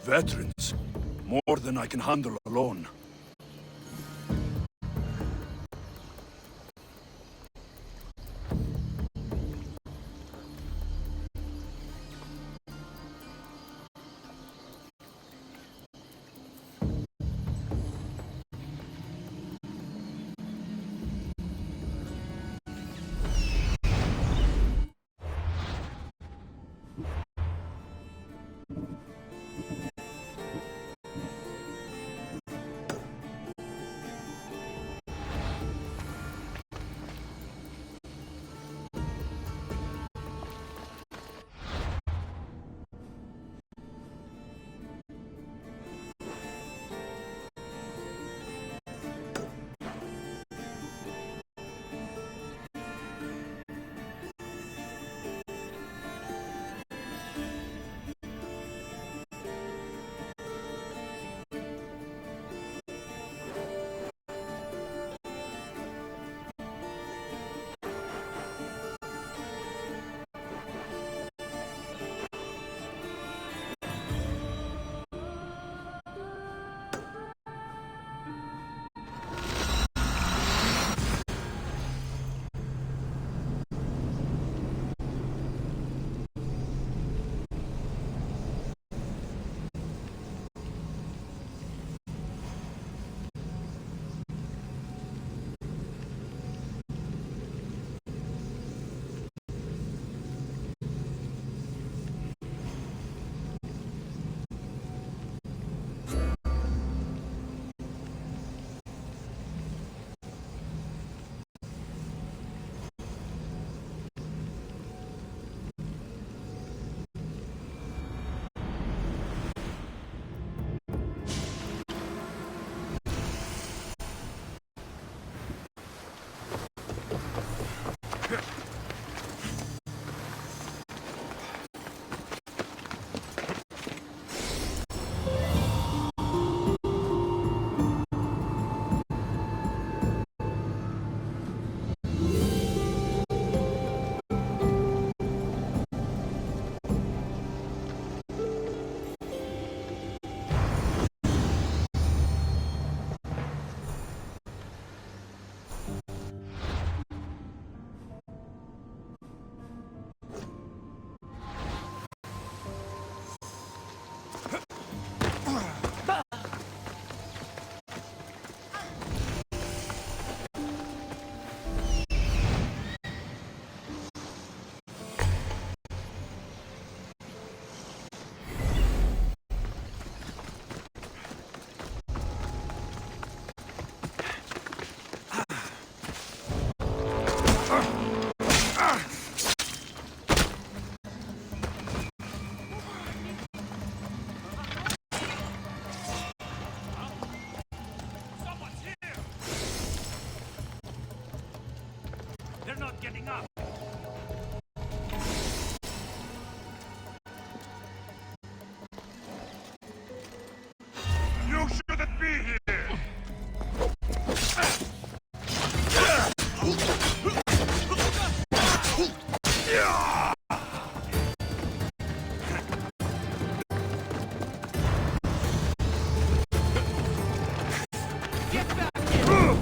Veterans. More than I can handle alone. Getting up. You shouldn't be here. Get back here.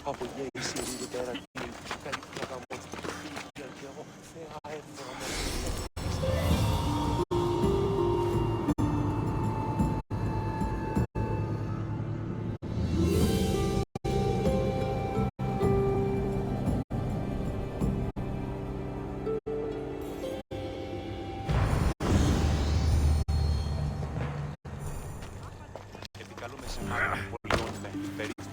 ODYSSEY libera di carica molto figlia che ho επικαλούμε σε μάλλον πολιών με περίπτωση.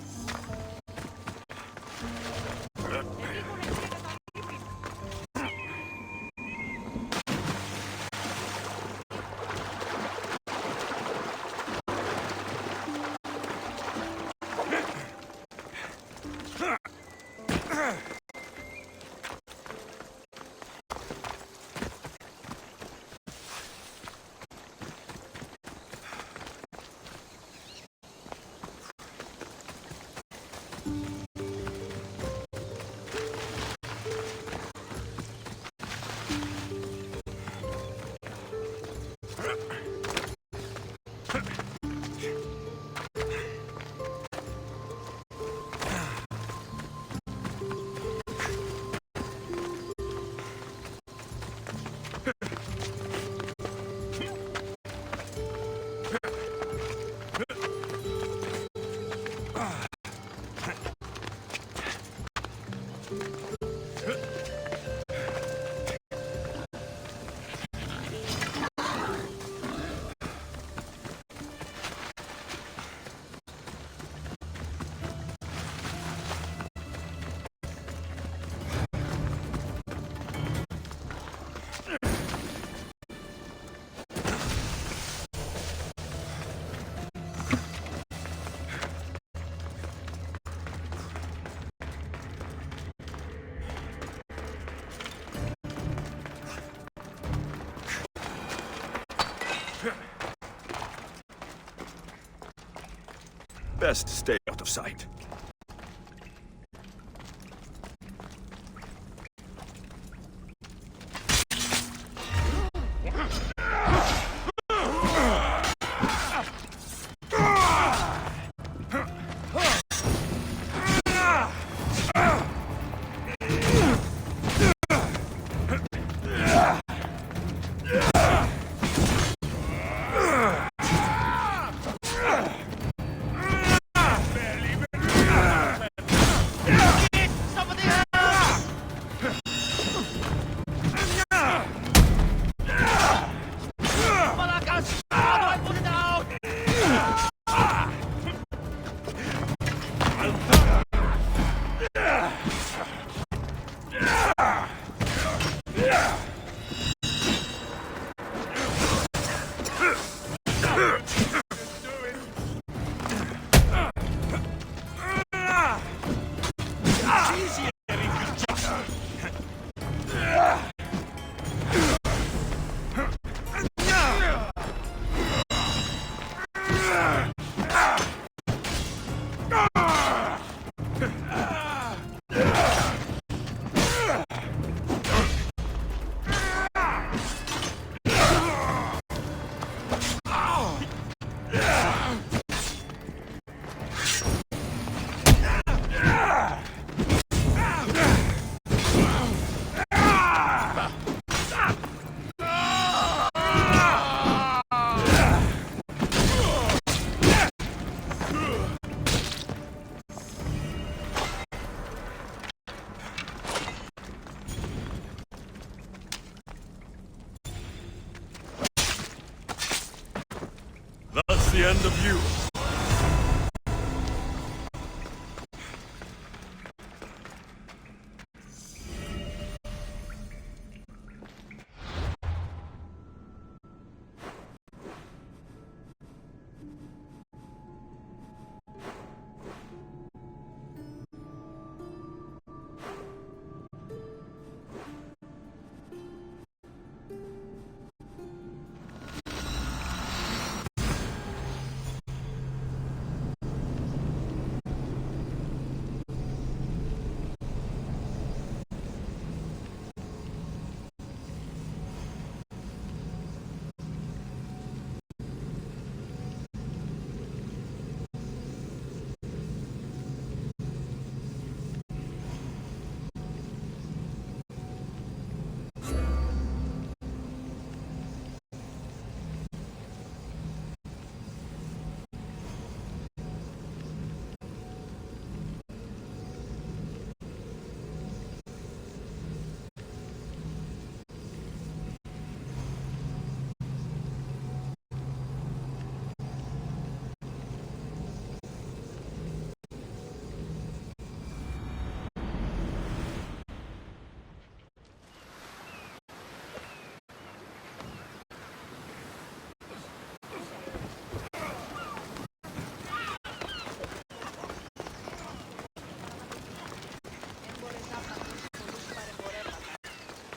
Best stay out of sight. That's the end of you.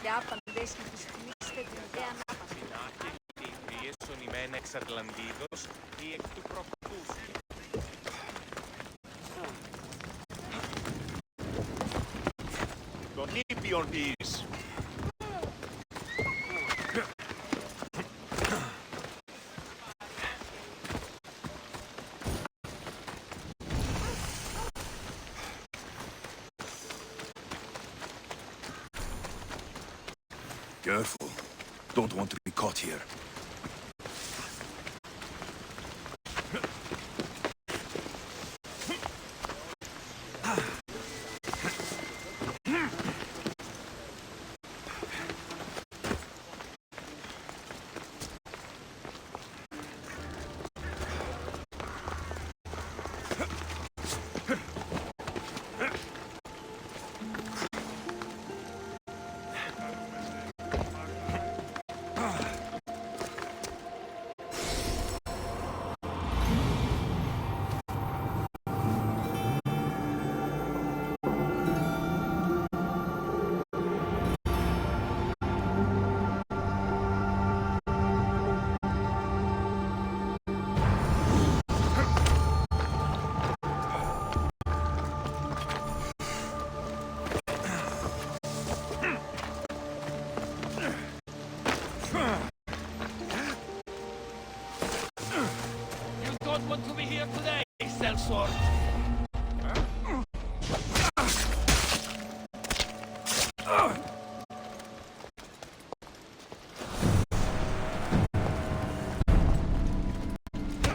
πια παντές και χρησιμοποιήσετε την ιδέα ανάπαση. Συνάχη, ίσον ημένα εξ Ατλαντίδος ή εκ του προχτούς. Τον ήπιον της. Careful. Don't want to be caught here. Don't want to be here today, Celsor.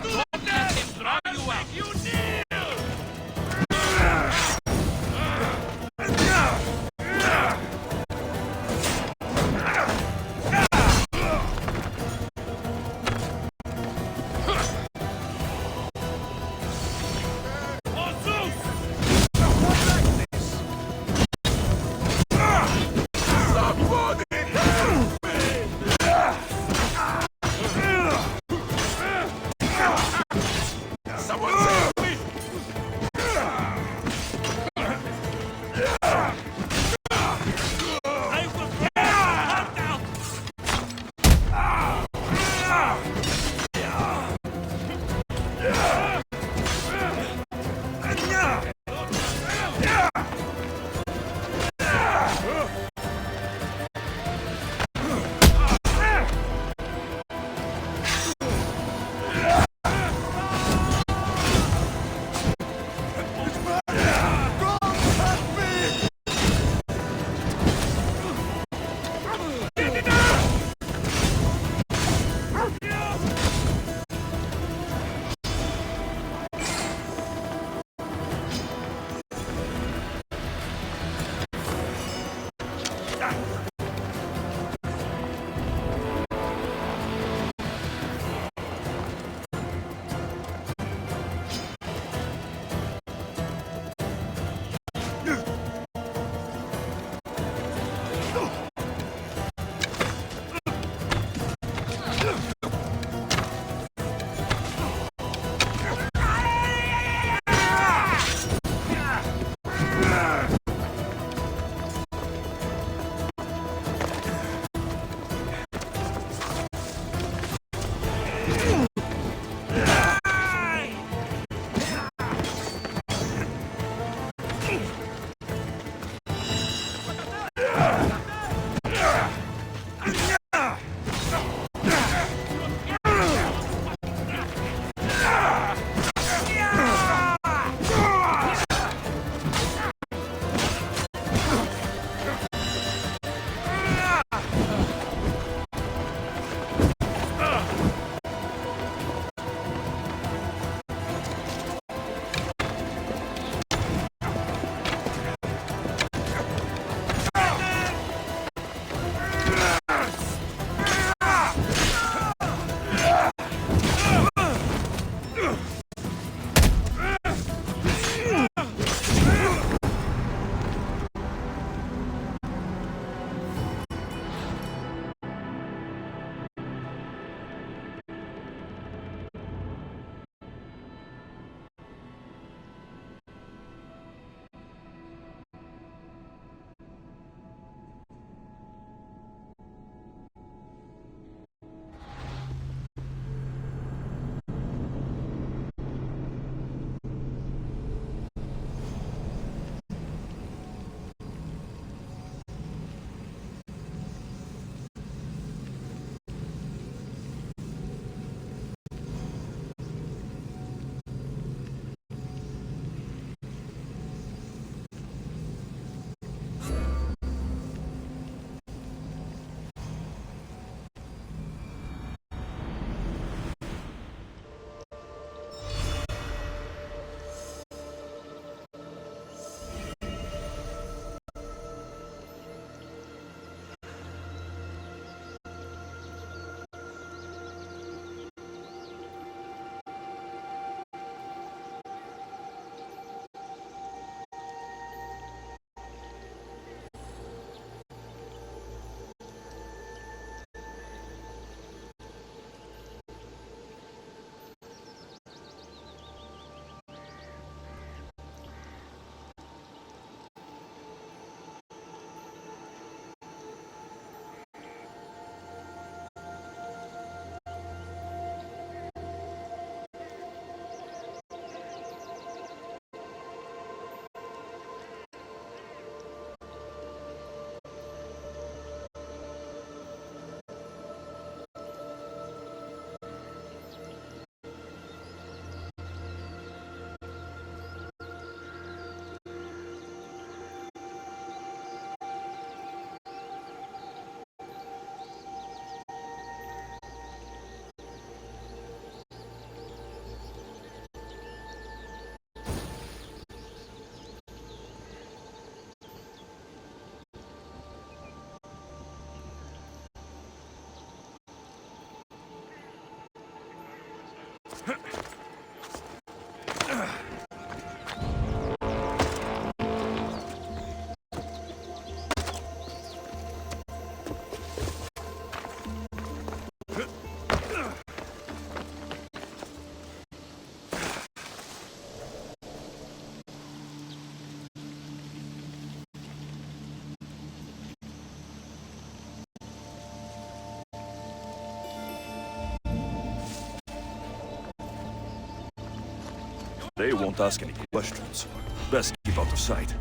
Don't let him drag you out. You kneel! They won't ask any questions. Best keep out of sight.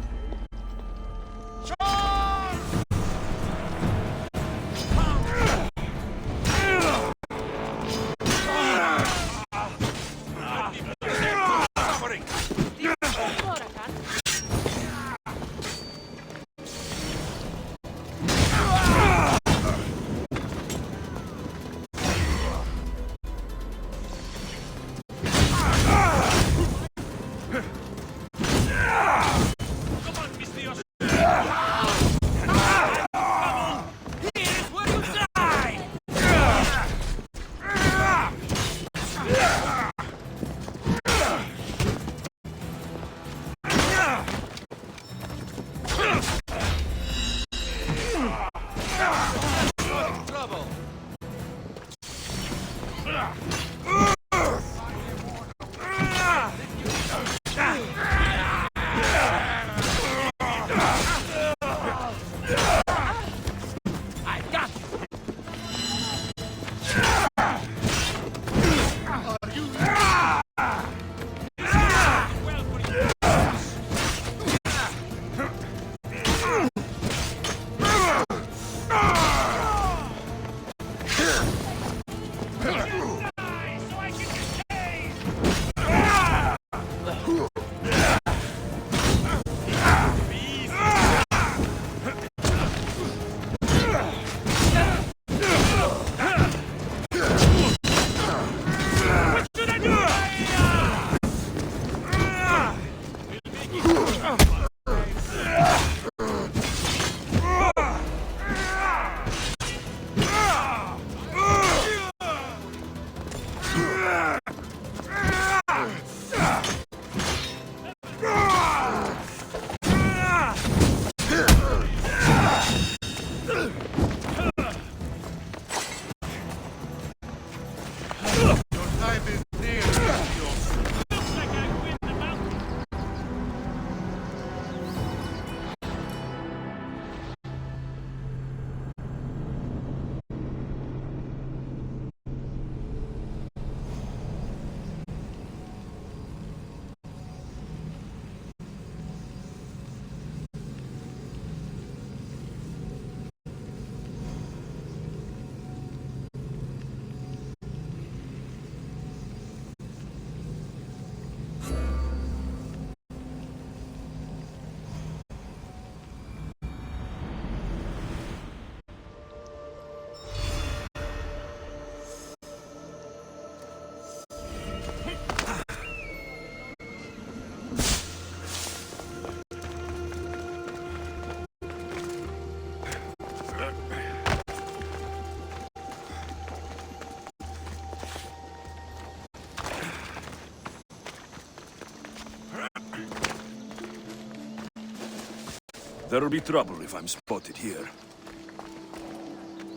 There'll be trouble if I'm spotted here.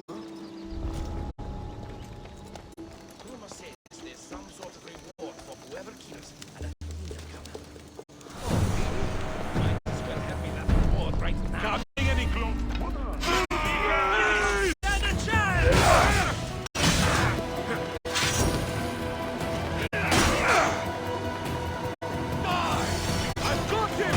Rumor says there's some sort of reward for whoever kills an newcomer. Might as well have me that reward right now. Any clone? Stand a chance! I've got him!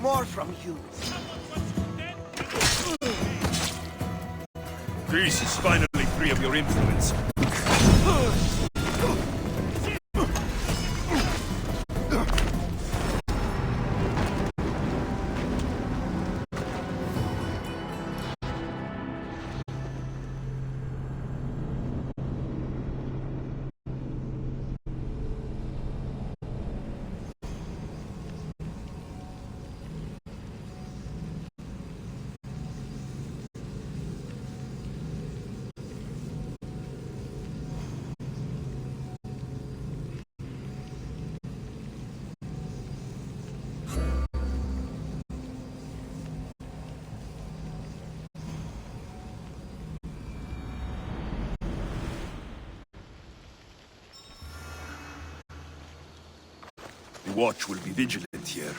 more from you. Greece is finally free of your influence. The watch will be vigilant here.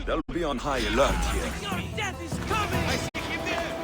They'll be on high alert here. Your death is coming! I see him there!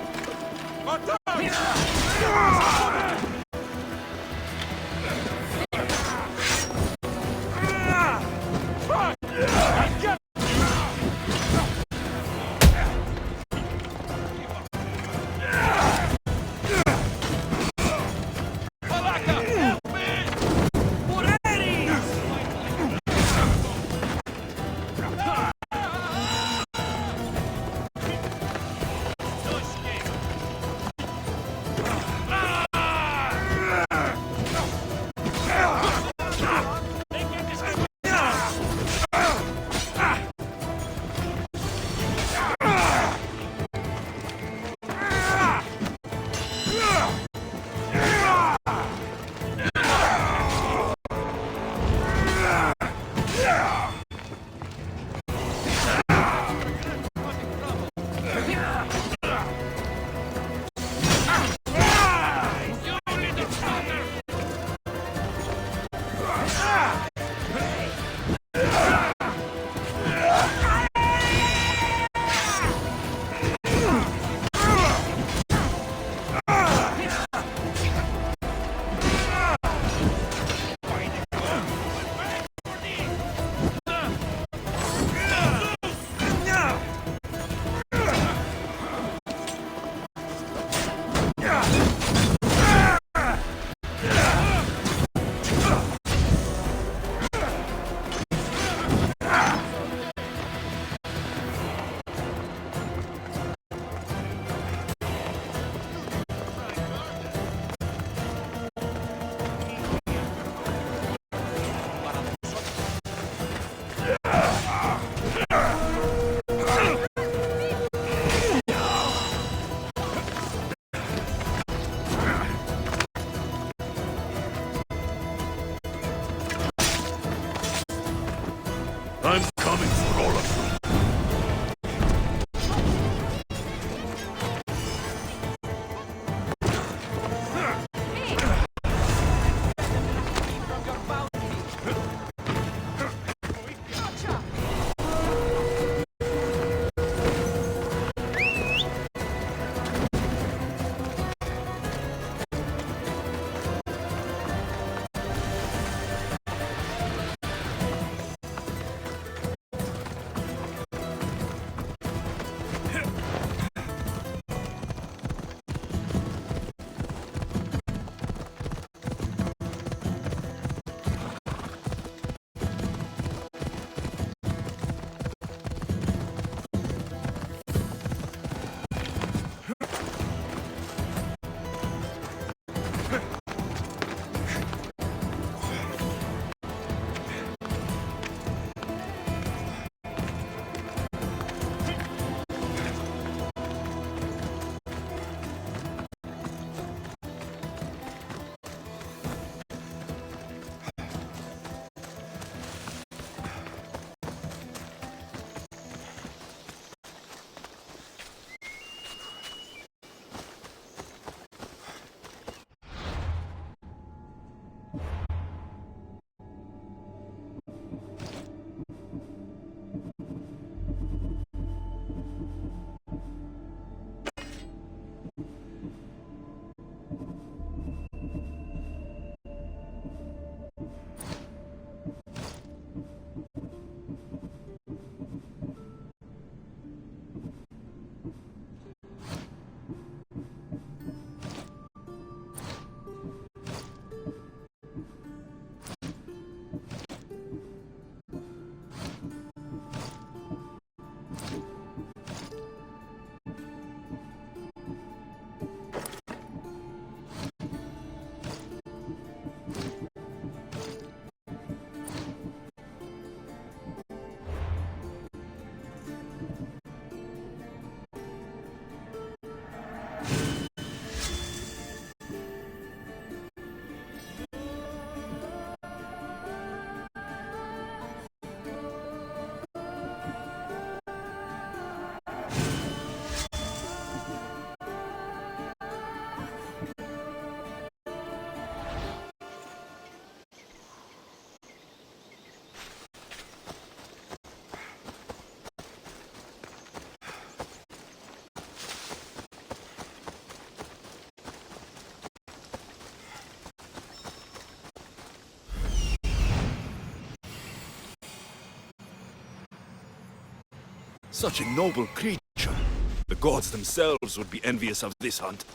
Such a noble creature. The gods themselves would be envious of this hunt.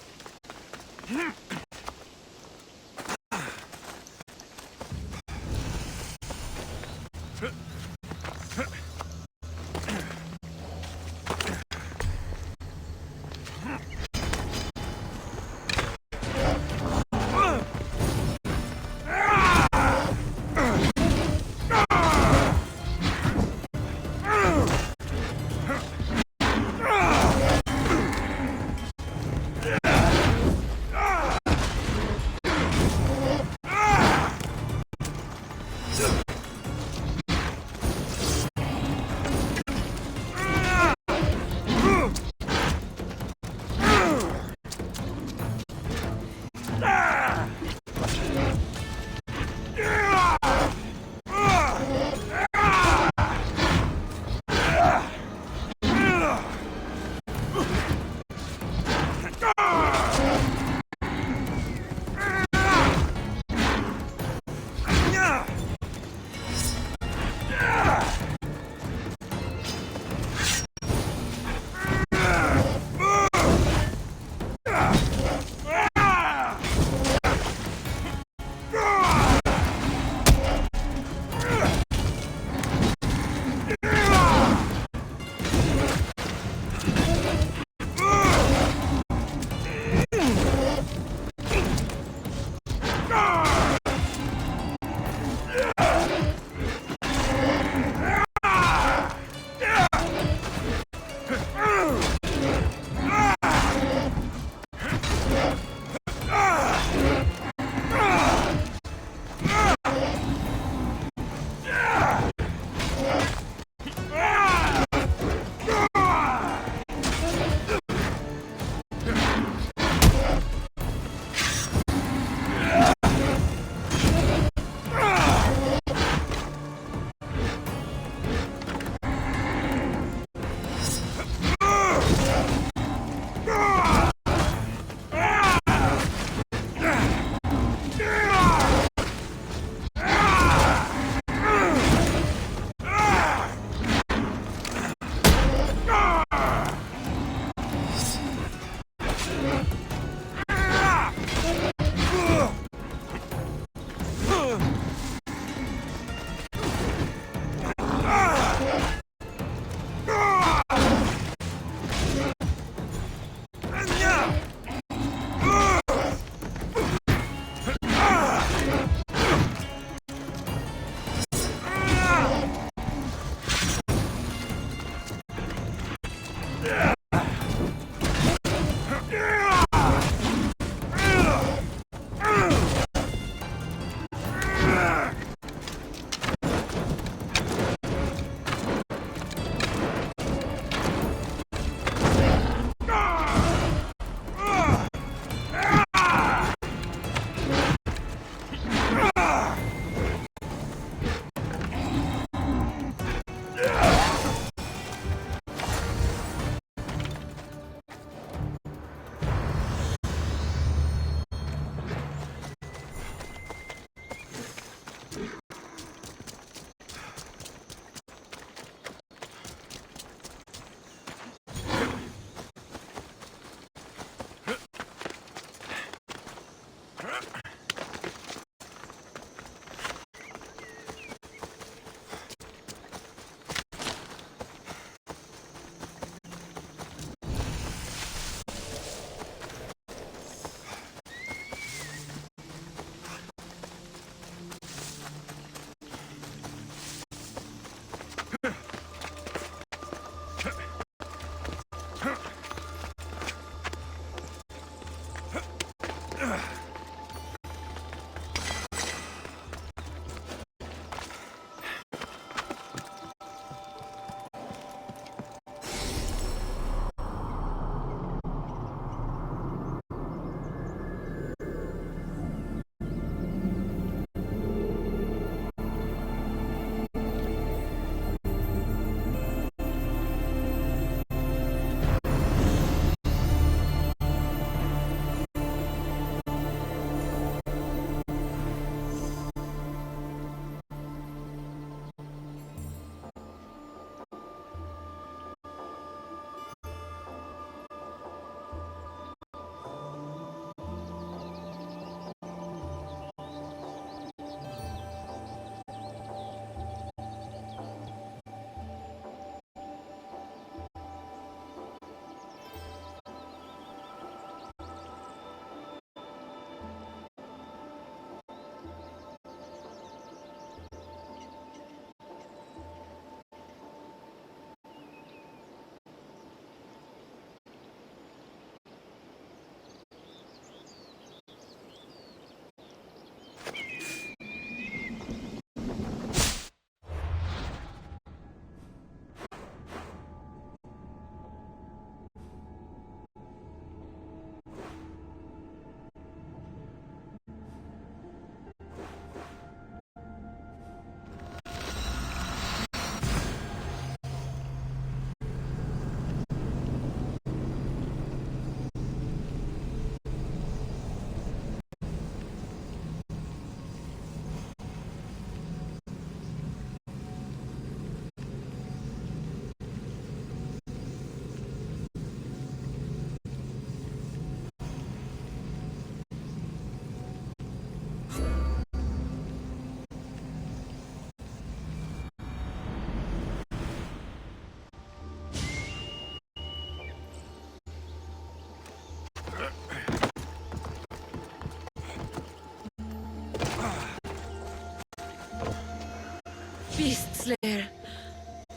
Beast Slayer,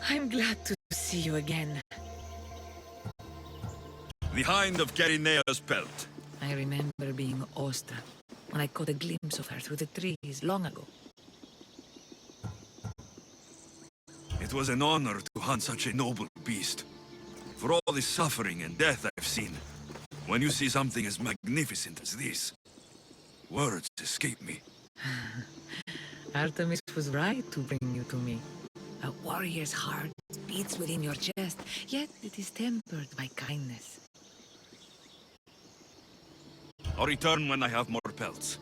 I'm glad to see you again. The Hind of Kerinea's pelt. I remember being awestruck when I caught a glimpse of her through the trees long ago. It was an honor to hunt such a noble beast. For all the suffering and death I've seen, when you see something as magnificent as this, words escape me. Artemis was right to bring you to me. A warrior's heart beats within your chest, yet it is tempered by kindness. I'll return when I have more pelts.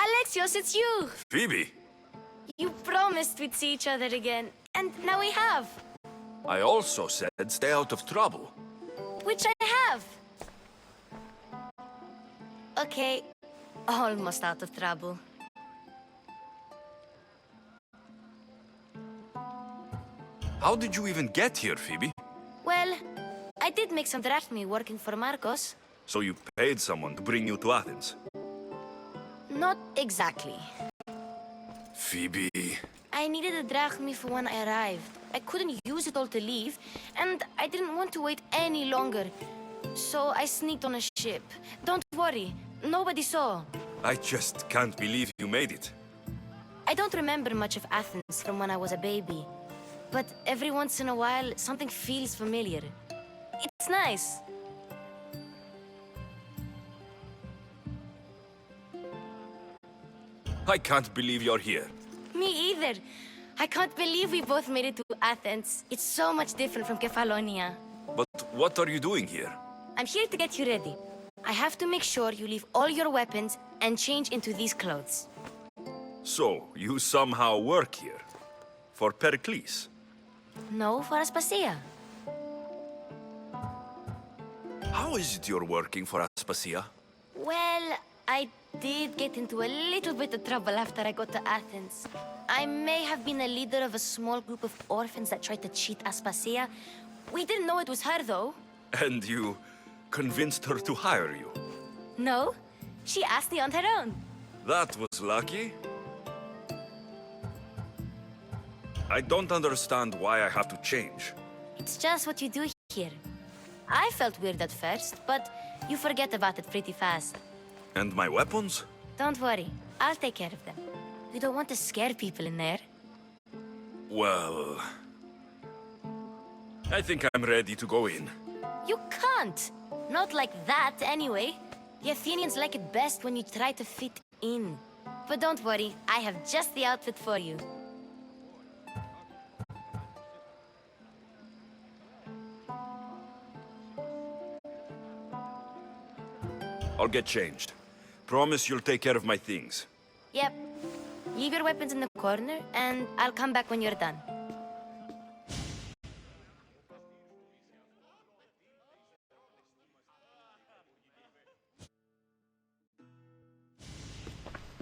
Alexios, it's you! Phoebe, You promised we'd see each other again, and now we have. I also said stay out of trouble. Which I have. Okay, almost out of trouble. How did you even get here, Phoebe? Well, I did make some drachmi working for Marcos. So you paid someone to bring you to Athens? Not exactly. Phoebe... I needed a drachmi for when I arrived. I couldn't use it all to leave, and I didn't want to wait any longer. So I sneaked on a ship. Don't worry, nobody saw. I just can't believe you made it. I don't remember much of Athens from when I was a baby. But every once in a while, something feels familiar. It's nice. I can't believe you're here. Me either. I can't believe we both made it to Athens. It's so much different from Kefalonia. But what are you doing here? I'm here to get you ready. I have to make sure you leave all your weapons and change into these clothes. So, you somehow work here? For Pericles? No, for Aspasia. How is it you're working for Aspasia? Well, I did get into a little bit of trouble after I got to Athens. I may have been a leader of a small group of orphans that tried to cheat Aspasia. We didn't know it was her, though. And you convinced her to hire you? No, she asked me on her own. That was lucky. I don't understand why I have to change. It's just what you do here. I felt weird at first, but you forget about it pretty fast. And my weapons? Don't worry, I'll take care of them. You don't want to scare people in there. Well... I think I'm ready to go in. You can't! Not like that, anyway. The Athenians like it best when you try to fit in. But don't worry, I have just the outfit for you. I'll get changed. Promise you'll take care of my things. Yep. Leave your weapons in the corner, and I'll come back when you're done.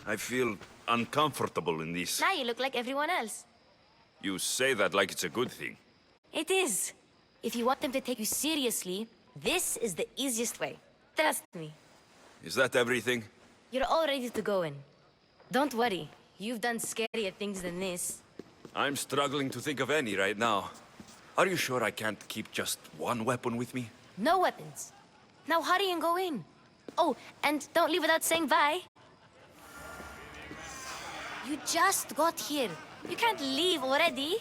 I feel uncomfortable in this. Now you look like everyone else. You say that like it's a good thing. It is. If you want them to take you seriously, this is the easiest way. Trust me. Is that everything? You're all ready to go in. Don't worry. You've done scarier things than this. I'm struggling to think of any right now. Are you sure I can't keep just one weapon with me? No weapons. Now hurry and go in. Oh, and don't leave without saying bye. You just got here. You can't leave already.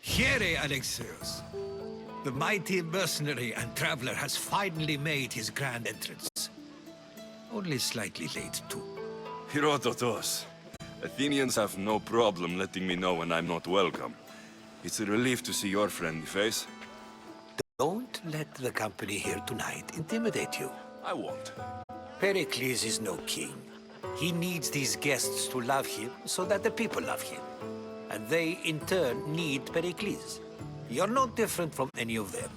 Here, Alexios. The mighty mercenary and traveler has finally made his grand entrance. Only slightly late, too. Herodotos. Athenians have no problem letting me know when I'm not welcome. It's a relief to see your friendly face. Don't let the company here tonight intimidate you. I won't. Pericles is no king. He needs these guests to love him so that the people love him. And they, in turn, need Pericles. You're no different from any of them.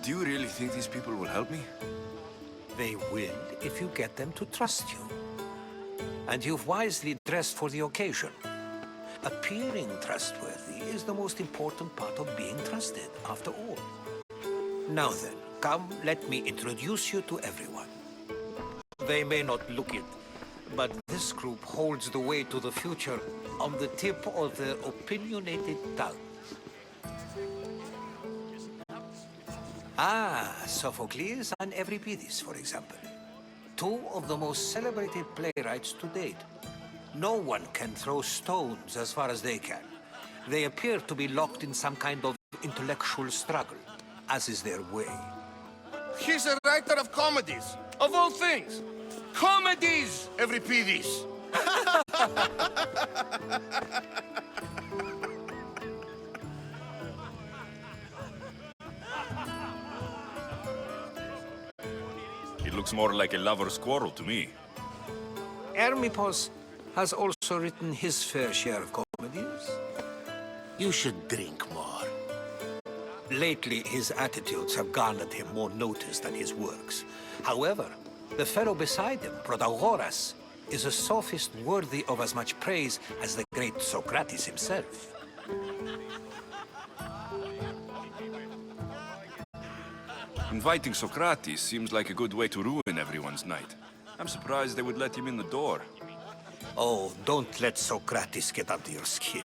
Do you really think these people will help me? They will if you get them to trust you. And you've wisely dressed for the occasion. Appearing trustworthy is the most important part of being trusted, after all. Now then, come, let me introduce you to everyone. They may not look it, but this group holds the way to the future on the tip of their opinionated tongues. Ah, Sophocles and Euripides, for example. Two of the most celebrated playwrights to date. No one can throw stones as far as they can. They appear to be locked in some kind of intellectual struggle, as is their way. He's a writer of comedies, of all things. Comedies, Euripides! It looks more like a lover's quarrel to me. Hermippos has also written his fair share of comedies. You should drink more. Lately, his attitudes have garnered him more notice than his works. However, the fellow beside him, Protagoras, is a sophist worthy of as much praise as the great Socrates himself. Inviting Socrates seems like a good way to ruin everyone's night. I'm surprised they would let him in the door. Oh, don't let Socrates get under your skin.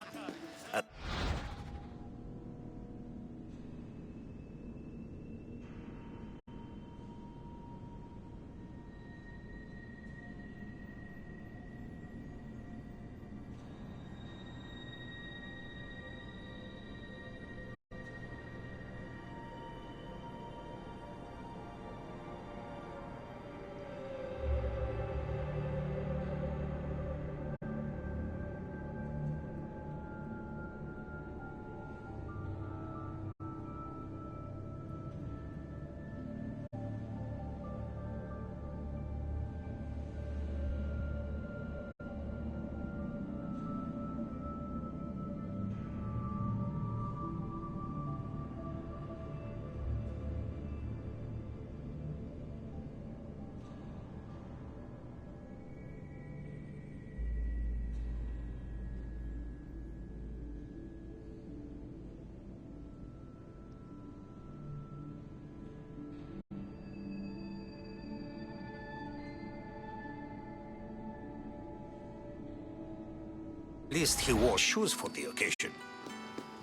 At least he wore shoes for the occasion.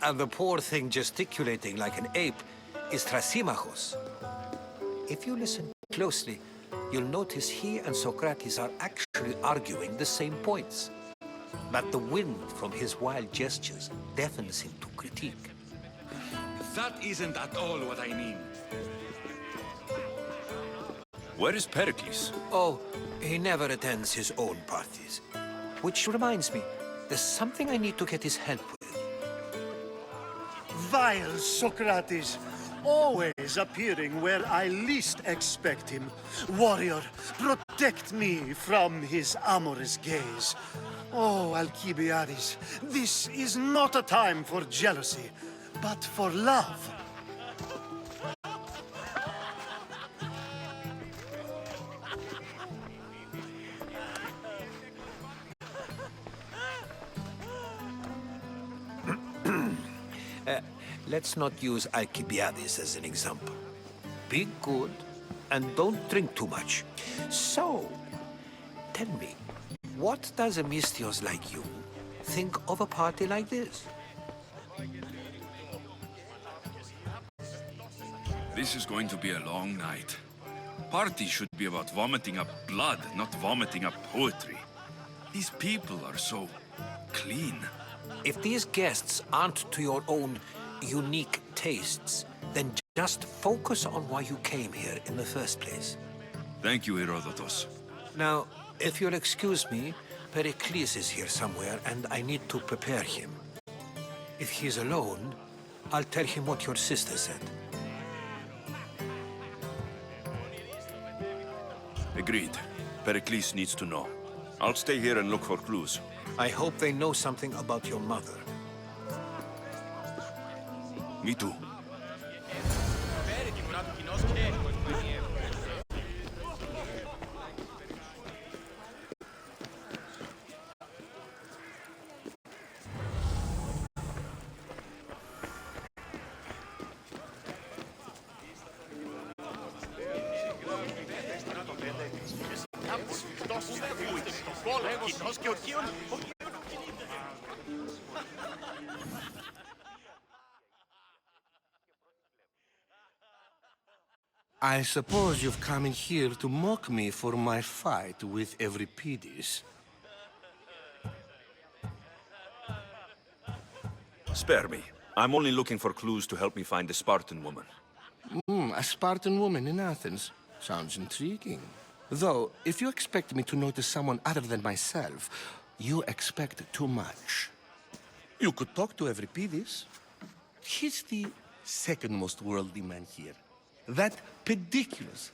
And the poor thing gesticulating like an ape is Thrasymachos. If you listen closely, you'll notice he and Socrates are actually arguing the same points. But the wind from his wild gestures deafens him to critique. That isn't at all what I mean. Where is Pericles? Oh, he never attends his own parties. Which reminds me, there's something I need to get his help with. Vile Socrates, always appearing where I least expect him. Warrior, protect me from his amorous gaze. Oh, Alcibiades, this is not a time for jealousy, but for love. Let's not use Alcibiades as an example. Be good and don't drink too much. So, tell me, what does a Mystios like you think of a party like this? This is going to be a long night. Party should be about vomiting up blood, not vomiting up poetry. These people are so clean. If these guests aren't to your own unique tastes, then just focus on why you came here in the first place. Thank you, Herodotus. Now, if you'll excuse me, Pericles is here somewhere, and I need to prepare him. If he's alone, I'll tell him what your sister said. Agreed. Pericles needs to know. I'll stay here and look for clues. I hope they know something about your mother. Me too. I suppose you've come in here to mock me for my fight with Euripides. Spare me. I'm only looking for clues to help me find the Spartan woman. A Spartan woman in Athens. Sounds intriguing. Though, if you expect me to notice someone other than myself, you expect too much. You could talk to Euripides. He's the second most worldly man here. That pediculous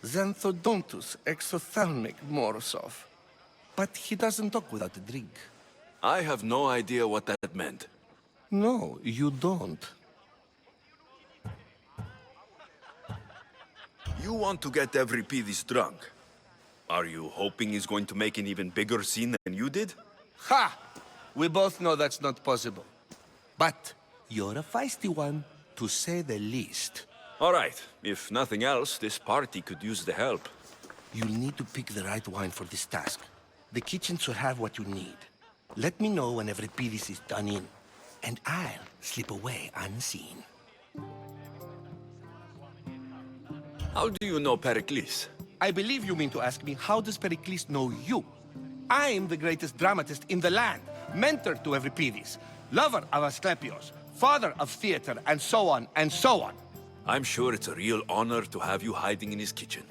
Xanthodontus exophthalmic Morosov. But he doesn't talk without a drink. I have no idea what that meant. No, you don't. You want to get Euripides drunk. Are you hoping he's going to make an even bigger scene than you did? Ha! We both know that's not possible. But you're a feisty one, to say the least. All right. If nothing else, this party could use the help. You'll need to pick the right wine for this task. The kitchen should have what you need. Let me know when Euripides is done in, and I'll slip away unseen. How do you know Pericles? I believe you mean to ask me, how does Pericles know you? I'm the greatest dramatist in the land, mentor to Euripides, lover of Asclepios, father of theater, and so on, and so on. I'm sure it's a real honor to have you hiding in his kitchen.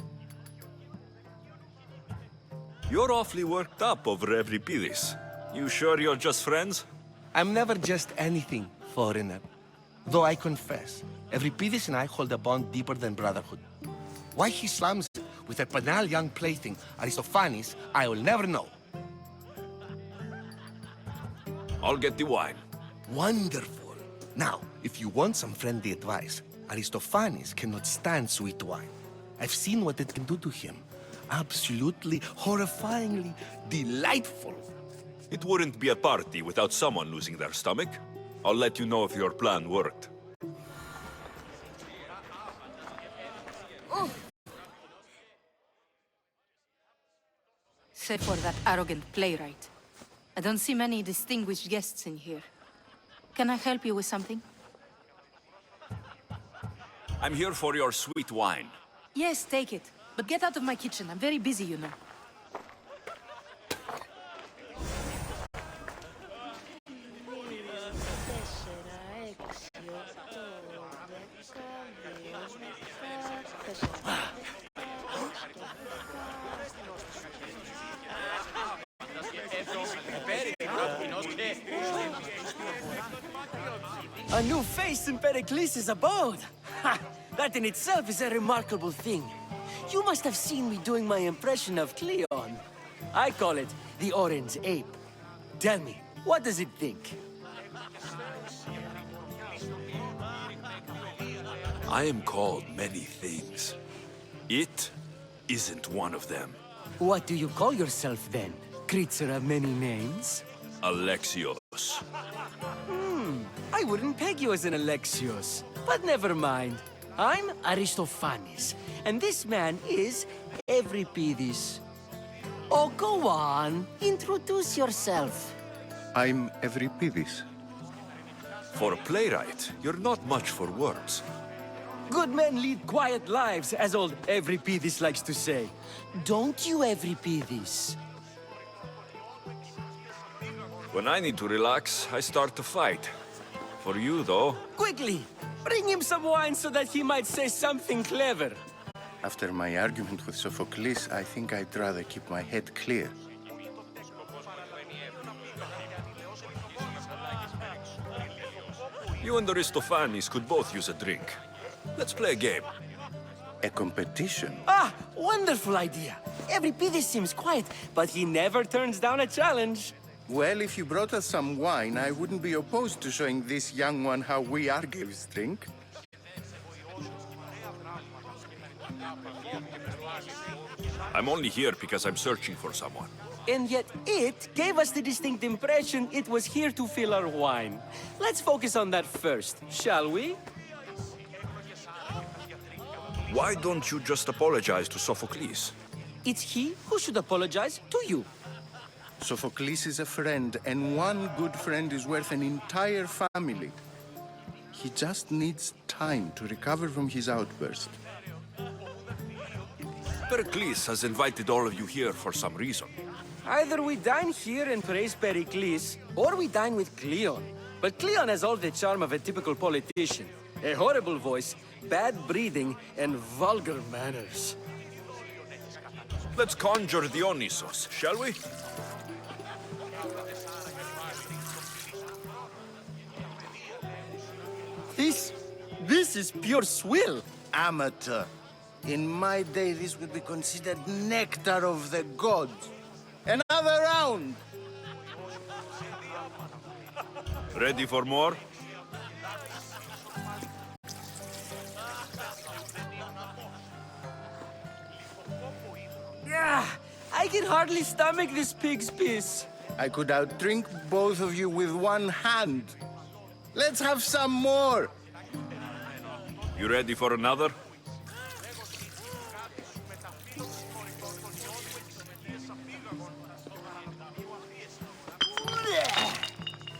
You're awfully worked up over Euripides. You sure you're just friends? I'm never just anything, foreigner. Though I confess, Euripides and I hold a bond deeper than brotherhood. Why he slams it with a banal young plaything, Aristophanes, I will never know. I'll get the wine. Wonderful. Now, if you want some friendly advice, Aristophanes cannot stand sweet wine. I've seen what it can do to him. Absolutely, horrifyingly delightful. It wouldn't be a party without someone losing their stomach. I'll let you know if your plan worked. Save for that arrogant playwright. I don't see many distinguished guests in here. Can I help you with something? I'm here for your sweet wine. Yes, take it. But get out of my kitchen. I'm very busy, you know. A new face in Pericles' abode! Ha! That in itself is a remarkable thing. You must have seen me doing my impression of Cleon. I call it the Orange Ape. Tell me, what does it think? I am called many things. It isn't one of them. What do you call yourself then? Creature of many names? Alexios. I wouldn't peg you as an Alexios. But never mind. I'm Aristophanes, and this man is Euripides. Oh, go on. Introduce yourself. I'm Euripides. For a playwright, you're not much for words. Good men lead quiet lives, as old Euripides likes to say. Don't you, Euripides? When I need to relax, I start to fight. For you, though, Quickly, bring him some wine so that he might say something clever. After my argument with Sophocles, I think I'd rather keep my head clear. you and Aristophanes could both use a drink. Let's play a game. A competition? Ah, wonderful idea. Euripides seems quiet, but he never turns down a challenge. Well, if you brought us some wine, I wouldn't be opposed to showing this young one how we Argives drink. I'm only here because I'm searching for someone. And yet it gave us the distinct impression it was here to fill our wine. Let's focus on that first, shall we? Why don't you just apologize to Sophocles? It's he who should apologize to you. Sophocles is a friend, and one good friend is worth an entire family. He just needs time to recover from his outburst. Pericles has invited all of you here for some reason. Either we dine here and praise Pericles, or we dine with Cleon. But Cleon has all the charm of a typical politician. A horrible voice, bad breeding, and vulgar manners. Let's conjure Dionysos, shall we? This is pure swill. Amateur. In my day, this would be considered nectar of the gods. Another round! Ready for more? Yeah, I can hardly stomach this pig's piss. I could outdrink both of you with one hand. Let's have some more! You ready for another?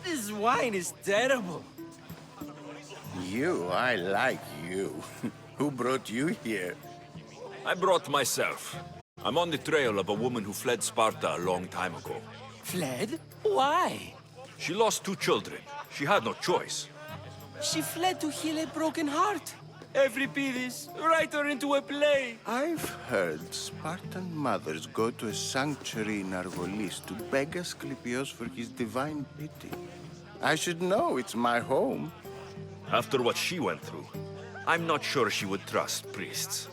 This wine is terrible. You, I like you. Who brought you here? I brought myself. I'm on the trail of a woman who fled Sparta a long time ago. Fled? Why? She lost 2 children. She had no choice. She fled to heal a broken heart. Euripides, write her into a play. I've heard Spartan mothers go to a sanctuary in Argolis to beg Asclepios for his divine pity. I should know, it's my home. After what she went through, I'm not sure she would trust priests.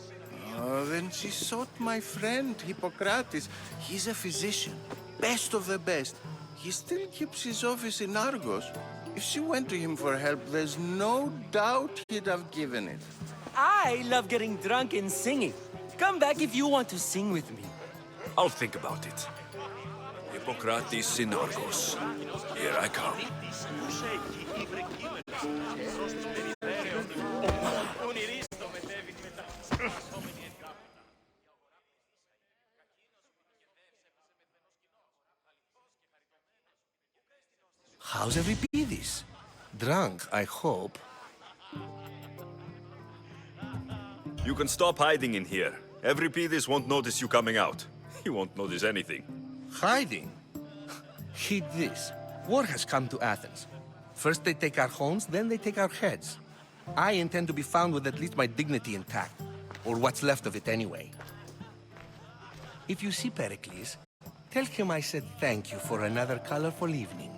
Oh, then she sought my friend, Hippocrates. He's a physician, best of the best. He still keeps his office in Argos. If she went to him for help, there's no doubt he'd have given it. I love getting drunk and singing. Come back if you want to sing with me. I'll think about it. Hippocrates in Argos. Here I come. How's Euripides? Drunk, I hope. You can stop hiding in here. Euripides won't notice you coming out. He won't notice anything. Hiding? Heed this. War has come to Athens. First they take our homes, then they take our heads. I intend to be found with at least my dignity intact. Or what's left of it anyway. If you see Pericles, tell him I said thank you for another colorful evening.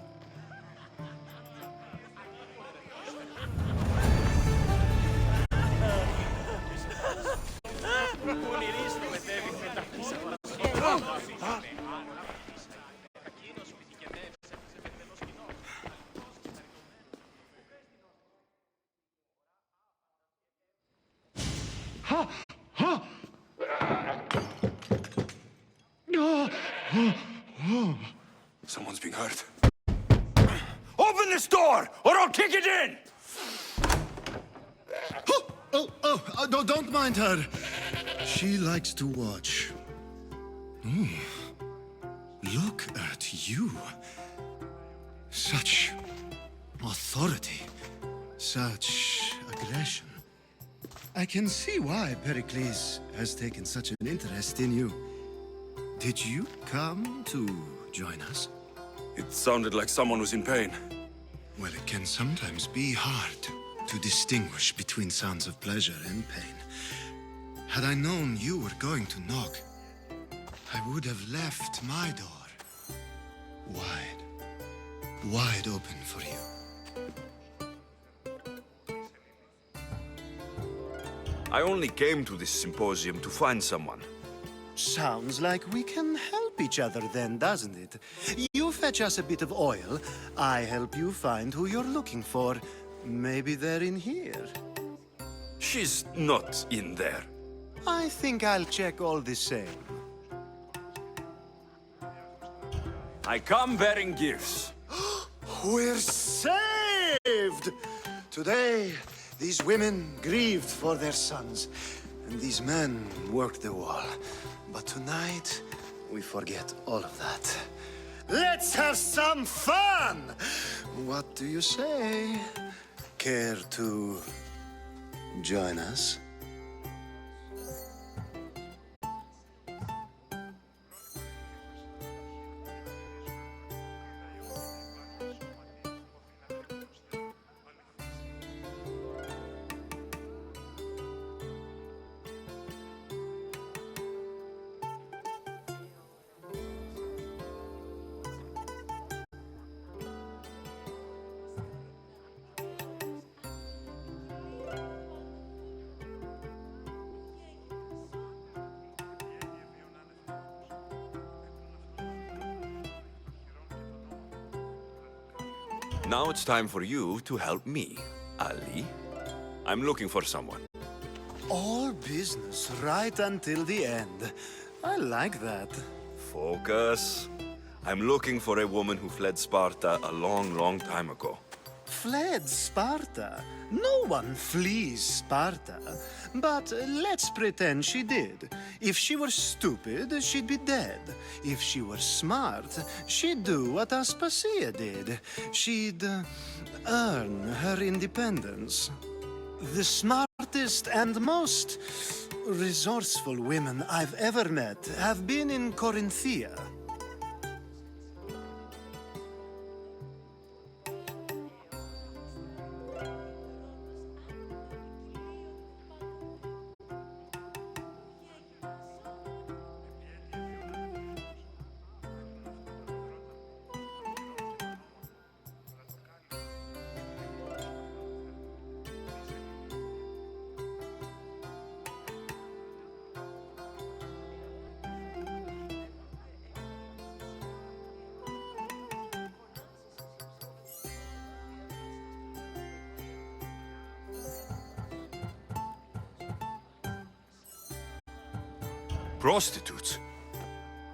Someone's being hurt. Open this door, or I'll kick it in! Don't mind her. She likes to watch. Look at you. Such authority. Such aggression. I can see why Pericles has taken such an interest in you. Did you come to join us? It sounded like someone was in pain. Well, it can sometimes be hard to distinguish between sounds of pleasure and pain. Had I known you were going to knock, I would have left my door wide open for you. I only came to this symposium to find someone. Sounds like we can help each other then, doesn't it? You fetch us a bit of oil, I help you find who you're looking for. Maybe they're in here. She's not in there. I think I'll check all the same. I come bearing gifts. We're saved! Today, these women grieved for their sons, and these men worked the wall. But tonight, we forget all of that. Let's have some fun! What do you say? Care to join us? Now it's time for you to help me, Ali. I'm looking for someone. All business right until the end. I like that. Focus. I'm looking for a woman who fled Sparta a long, long time ago. Fled Sparta? No one flees Sparta. But let's pretend she did. If she were stupid, she'd be dead. If she were smart, she'd do what Aspasia did. She'd earn her independence. The smartest and most resourceful women I've ever met have been in Corinthia. Prostitutes?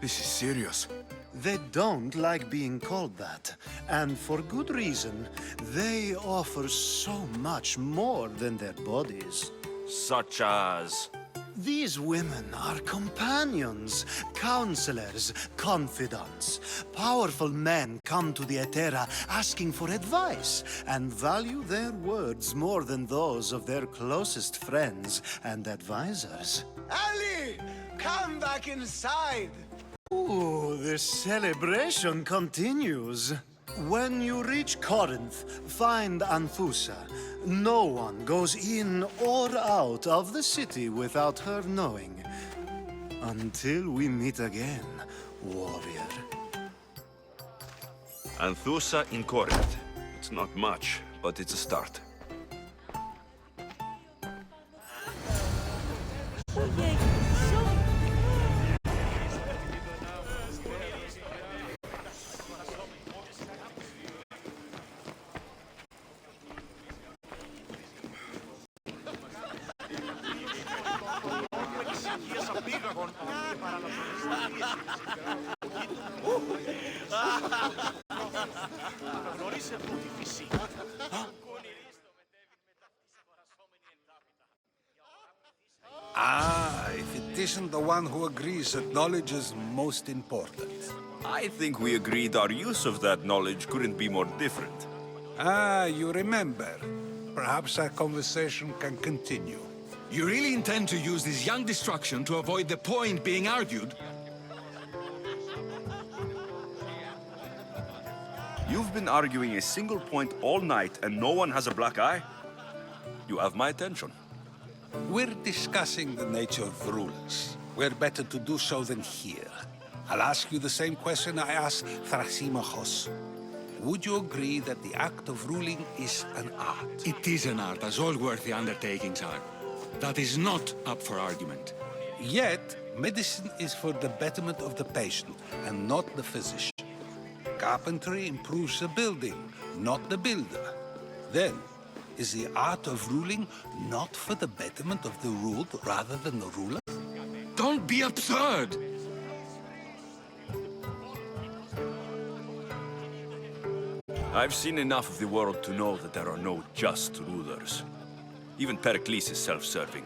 This is serious. They don't like being called that, and for good reason. They offer so much more than their bodies. Such as... These women are companions, counselors, confidants. Powerful men come to the Etera asking for advice and value their words more than those of their closest friends and advisors. Ali! Come back inside! Ooh, the celebration continues. When you reach Corinth, find Anthusa. No one goes in or out of the city without her knowing. Until we meet again, warrior. Anthusa in Corinth. It's not much, but it's a start. Ah, if it isn't the one who agrees that knowledge is most important. I think we agreed our use of that knowledge couldn't be more different. Ah, you remember. Perhaps our conversation can continue. You really intend to use this young destruction to avoid the point being argued? You've been arguing a single point all night and no one has a black eye? You have my attention. We're discussing the nature of rulers. Where better to do so than here? I'll ask you the same question I asked Thrasymachos. Would you agree that the act of ruling is an art? It is an art, as all worthy undertakings are. That is not up for argument. Yet, medicine is for the betterment of the patient and not the physician. Carpentry improves the building, not the builder. Then, is the art of ruling not for the betterment of the ruled rather than the ruler? Don't be absurd! I've seen enough of the world to know that there are no just rulers. Even Pericles is self-serving.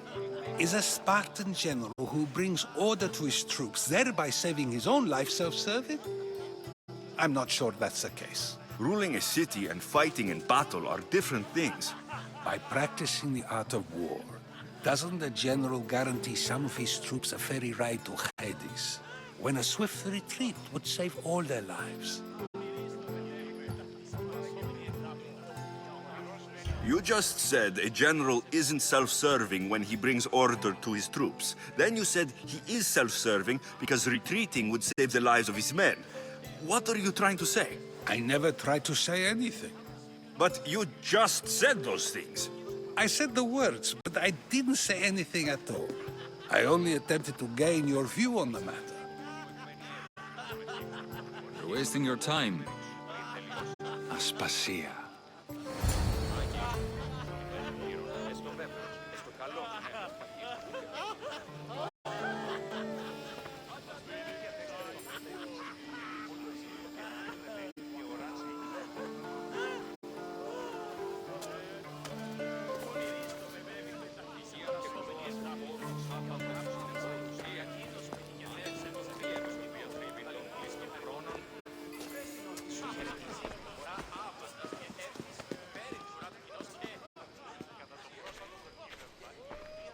Is a Spartan general who brings order to his troops, thereby saving his own life, self-serving? I'm not sure that's the case. Ruling a city and fighting in battle are different things. By practicing the art of war, doesn't the general guarantee some of his troops a ferry ride to Hades, when a swift retreat would save all their lives? You just said a general isn't self-serving when he brings order to his troops. Then you said he is self-serving because retreating would save the lives of his men. What are you trying to say? I never tried to say anything. But you just said those things. I said the words, but I didn't say anything at all. I only attempted to gain your view on the matter. You're wasting your time. As Aspasia.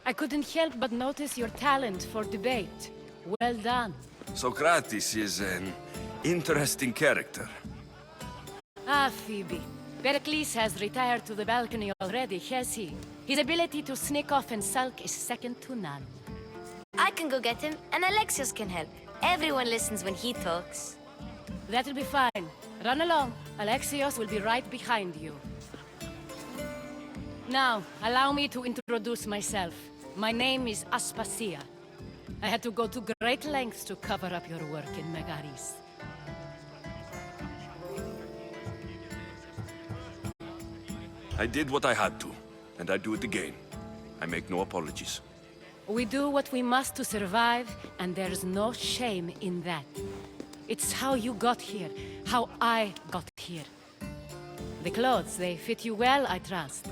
I couldn't help but notice your talent for debate. Well done. Socrates is an interesting character. Ah, Phoebe. Pericles has retired to the balcony already, has he? His ability to sneak off and sulk is second to none. I can go get him, and Alexios can help. Everyone listens when he talks. That'll be fine. Run along. Alexios will be right behind you. Now, allow me to introduce myself. My name is Aspasia. I had to go to great lengths to cover up your work in Megaris. I did what I had to, and I do it again. I make no apologies. We do what we must to survive, and there's no shame in that. It's how you got here, how I got here. The clothes, they fit you well, I trust.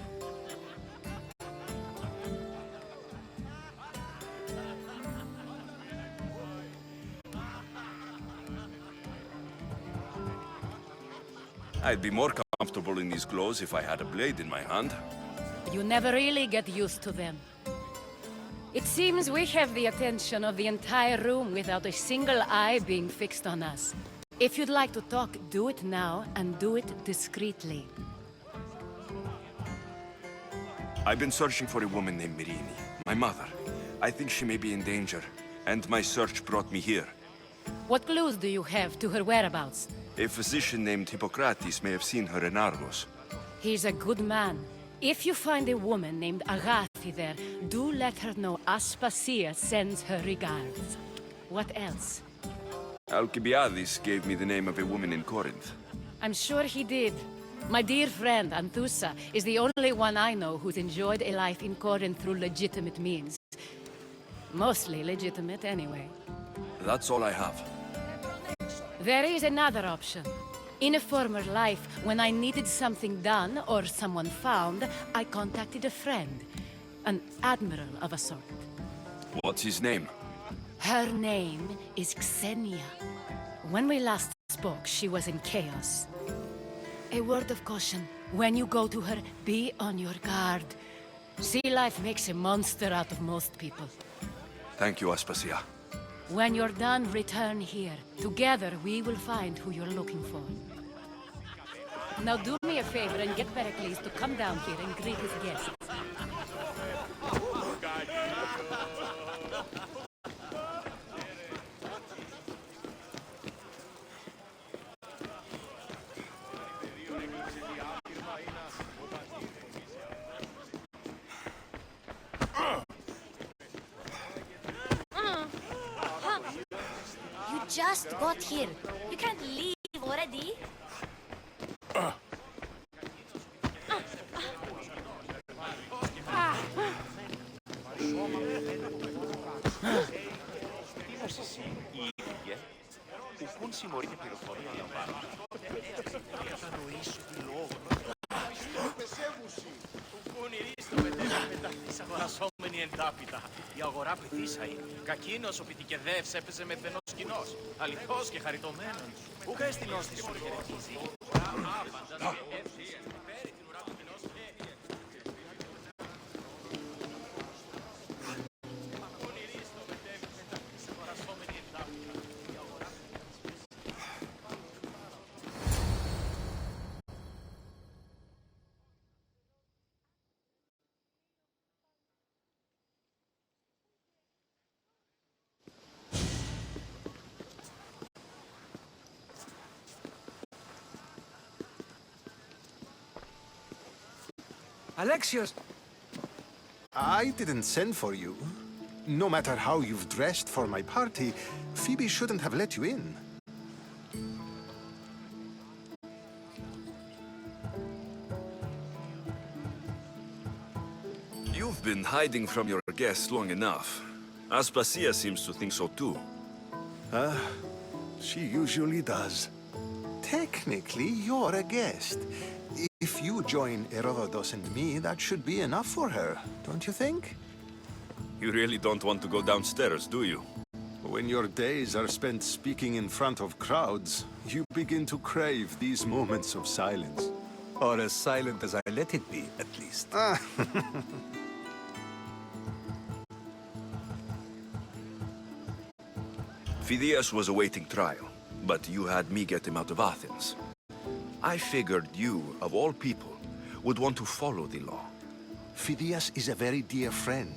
I'd be more comfortable in these clothes if I had a blade in my hand. You never really get used to them. It seems we have the attention of the entire room without a single eye being fixed on us. If you'd like to talk, do it now, and do it discreetly. I've been searching for a woman named Mirini, my mother. I think she may be in danger, and my search brought me here. What clues do you have to her whereabouts? A physician named Hippocrates may have seen her in Argos. He's a good man. If you find a woman named Agathi there, do let her know Aspasia sends her regards. What else? Alcibiades gave me the name of a woman in Corinth. I'm sure he did. My dear friend, Anthusa, is the only one I know who's enjoyed a life in Corinth through legitimate means. Mostly legitimate, anyway. That's all I have. There is another option. In a former life, when I needed something done or someone found, I contacted a friend. An admiral of a sort. What's his name? Her name is Xenia. When we last spoke, she was in chaos. A word of caution. When you go to her, be on your guard. Sea life makes a monster out of most people. Thank you, Aspasia. When you're done, return here. Together, we will find who you're looking for. Now do me a favor and get Pericles to come down here and greet his guests. You just got here. You can't leave already. Η αγορά πληθύσαει. Κακίνος ο πιτικεδεύς έπαιζε με πενός κοινός. Αληθώς και χαριτωμένος. Πού χες την όστη σου χαιρετίζει. Alexios! I didn't send for you. No matter how you've dressed for my party, Phoebe shouldn't have let you in. been hiding from your guests long enough. Aspasia seems to think so too. She usually does. Technically, you're a guest. If you join Herodotus and me, that should be enough for her, don't you think? You really don't want to go downstairs, do you? When your days are spent speaking in front of crowds, you begin to crave these moments of silence. Or as silent as I let it be, at least. Phidias was awaiting trial, but you had me get him out of Athens. I figured you, of all people, would want to follow the law. Phidias is a very dear friend.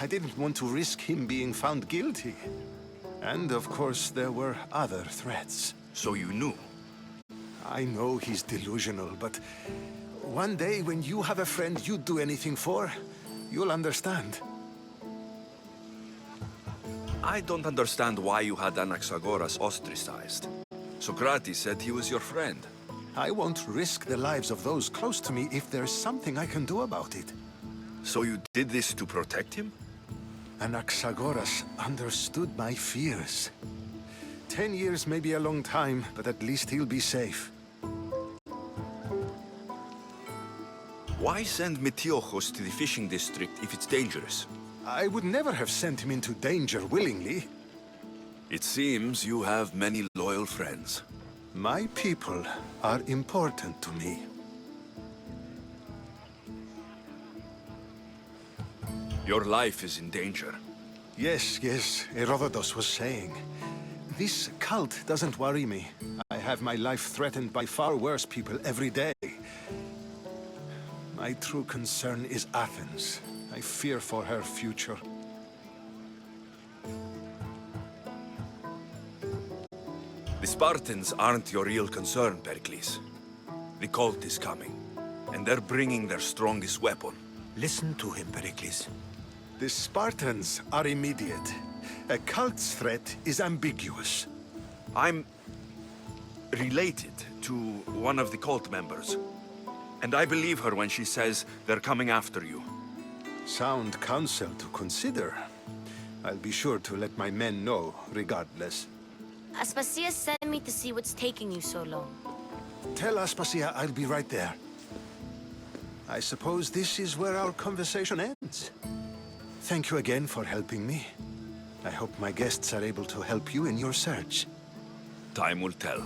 I didn't want to risk him being found guilty. And of course, there were other threats. So you knew? I know he's delusional, but one day when you have a friend you'd do anything for, you'll understand. I don't understand why you had Anaxagoras ostracized. Socrates said he was your friend. I won't risk the lives of those close to me if there's something I can do about it. So you did this to protect him? Anaxagoras understood my fears. 10 years may be a long time, but at least he'll be safe. Why send Metiochos to the fishing district if it's dangerous? I would never have sent him into danger willingly. It seems you have many loyal friends. My people are important to me. Your life is in danger. Yes, Herodotus was saying. This cult doesn't worry me. I have my life threatened by far worse people every day. My true concern is Athens. I fear for her future. The Spartans aren't your real concern, Pericles. The cult is coming, and they're bringing their strongest weapon. Listen to him, Pericles. The Spartans are immediate. A cult's threat is ambiguous. I'm related to one of the cult members. And I believe her when she says they're coming after you. Sound counsel to consider. I'll be sure to let my men know, regardless. Aspasia sent me to see what's taking you so long. Tell Aspasia I'll be right there. I suppose this is where our conversation ends. Thank you again for helping me. I hope my guests are able to help you in your search. Time will tell.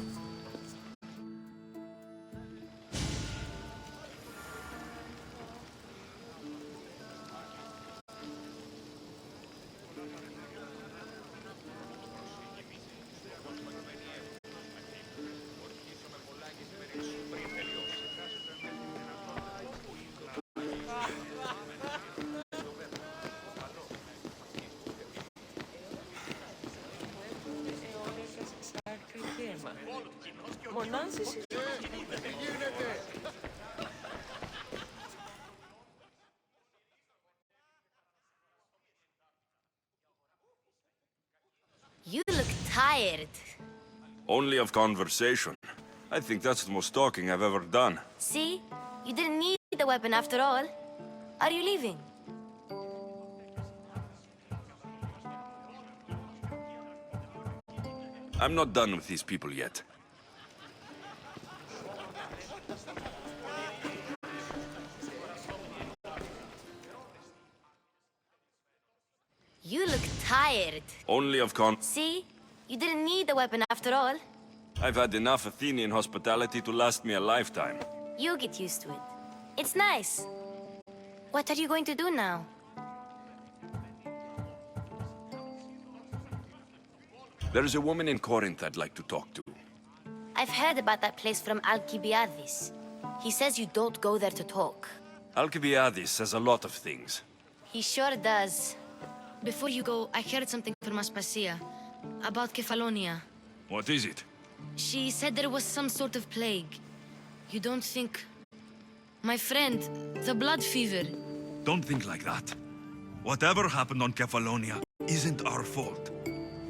You look tired. Only of conversation. I think that's the most talking I've ever done. See? You didn't need the weapon after all. Are you leaving? I'm not done with these people yet. You look tired. Only of See? You didn't need the weapon after all. I've had enough Athenian hospitality to last me a lifetime. You get used to it. It's nice. What are you going to do now? There's a woman in Corinth I'd like to talk to. I've heard about that place from Alcibiades. He says you don't go there to talk. Alcibiades says a lot of things. He sure does. Before you go, I heard something from Aspasia about Kefalonia. What is it? She said there was some sort of plague. You don't think... My friend, the blood fever. Don't think like that. Whatever happened on Kefalonia isn't our fault.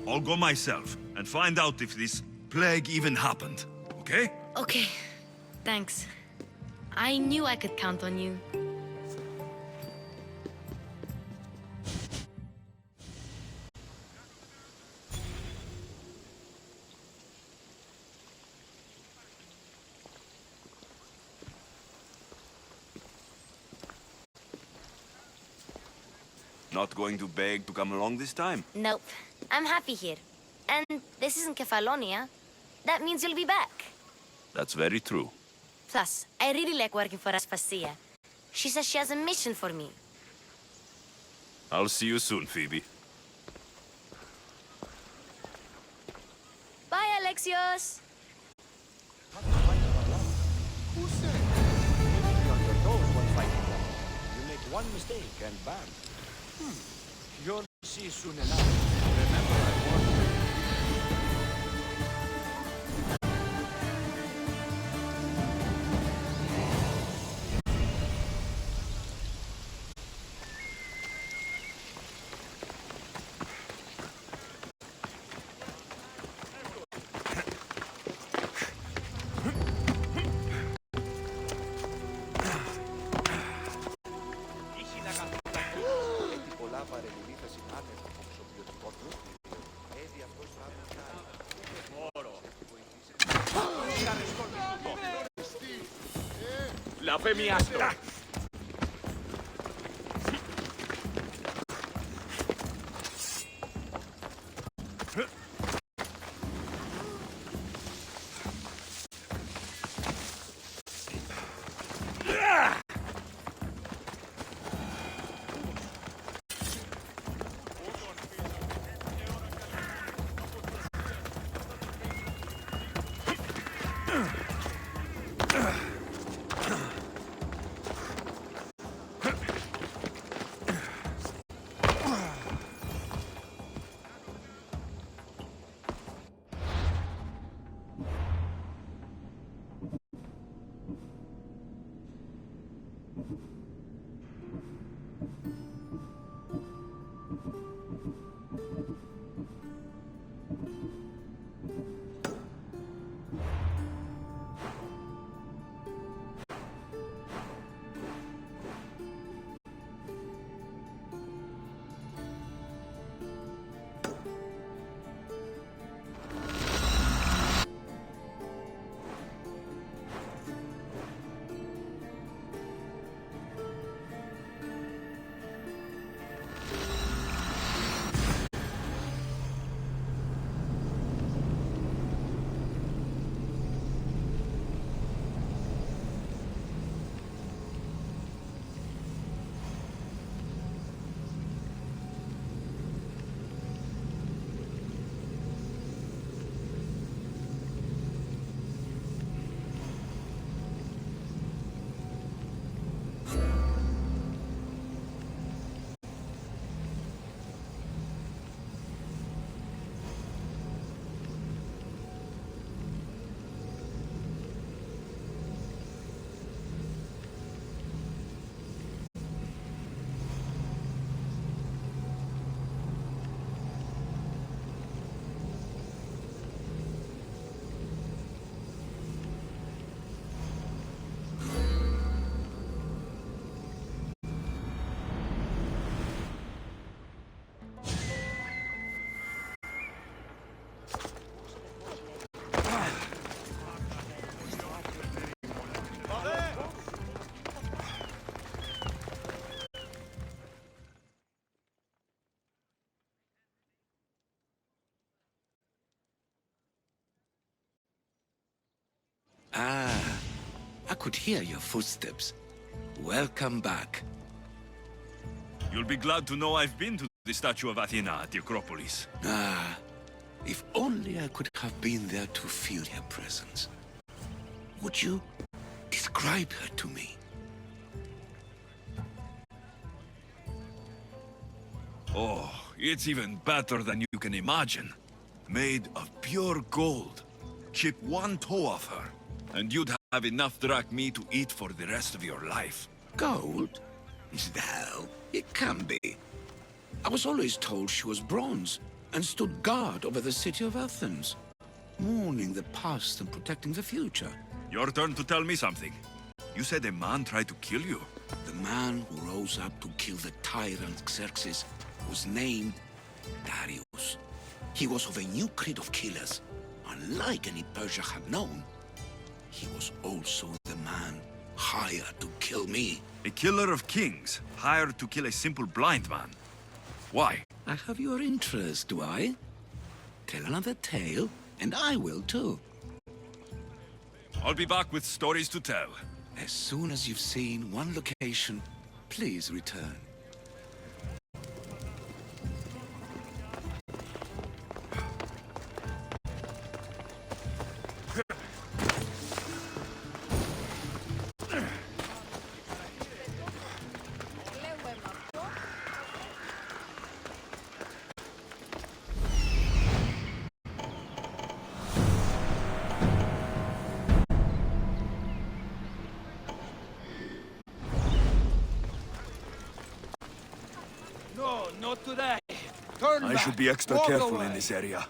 I'll go myself and find out if this plague even happened, okay? Okay, thanks. I knew I could count on you. Not going to beg to come along this time? Nope. I'm happy here. And this isn't Kefalonia. That means you'll be back. That's very true. Plus, I really like working for Aspasia. She says she has a mission for me. I'll see you soon, Phoebe. Bye, Alexios! Who said? Be on your toes when fighting them. You make one mistake and bam. You'll see soon enough. Remember, I warned you. La fe mi astro. Ah, I could hear your footsteps. Welcome back. You'll be glad to know I've been to the statue of Athena at the Acropolis. Ah, if only I could have been there to feel her presence. Would you describe her to me? Oh, it's even better than you can imagine. Made of pure gold. Chip one toe off her, and you'd have enough drac meat to eat for the rest of your life. Gold? No, it can't be. I was always told she was bronze and stood guard over the city of Athens, mourning the past and protecting the future. Your turn to tell me something. You said a man tried to kill you. The man who rose up to kill the tyrant Xerxes was named Darius. He was of a new creed of killers, unlike any Persia had known. He was also the man hired to kill me. A killer of kings, hired to kill a simple blind man. Why? I have your interest, do I? Tell another tale, and I will too. I'll be back with stories to tell. As soon as you've seen one location, please return. No, not today. I should be extra careful in this area.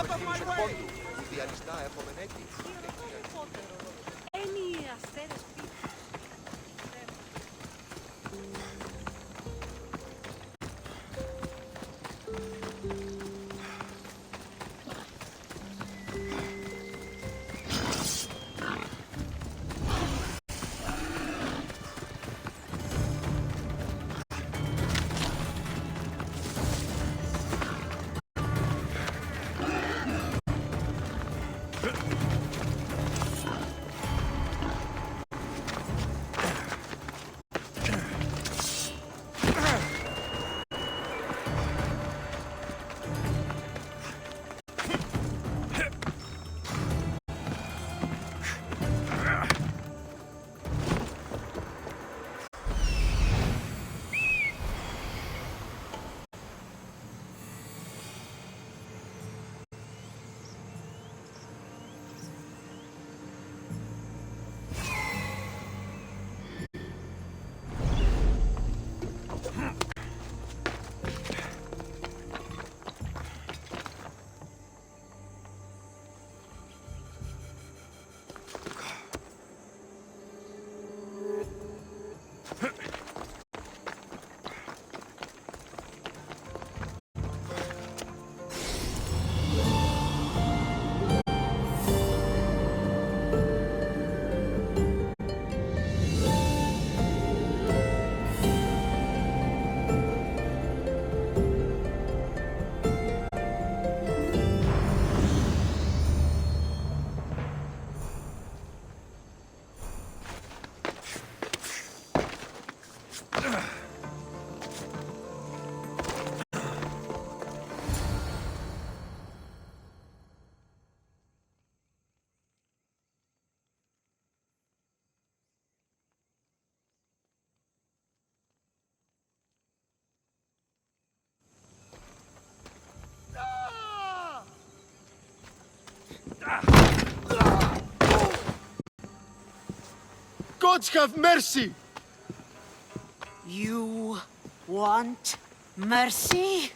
επιστήμης του πόντου. Η διαριστά επομενέτη. Gods have mercy! You want mercy?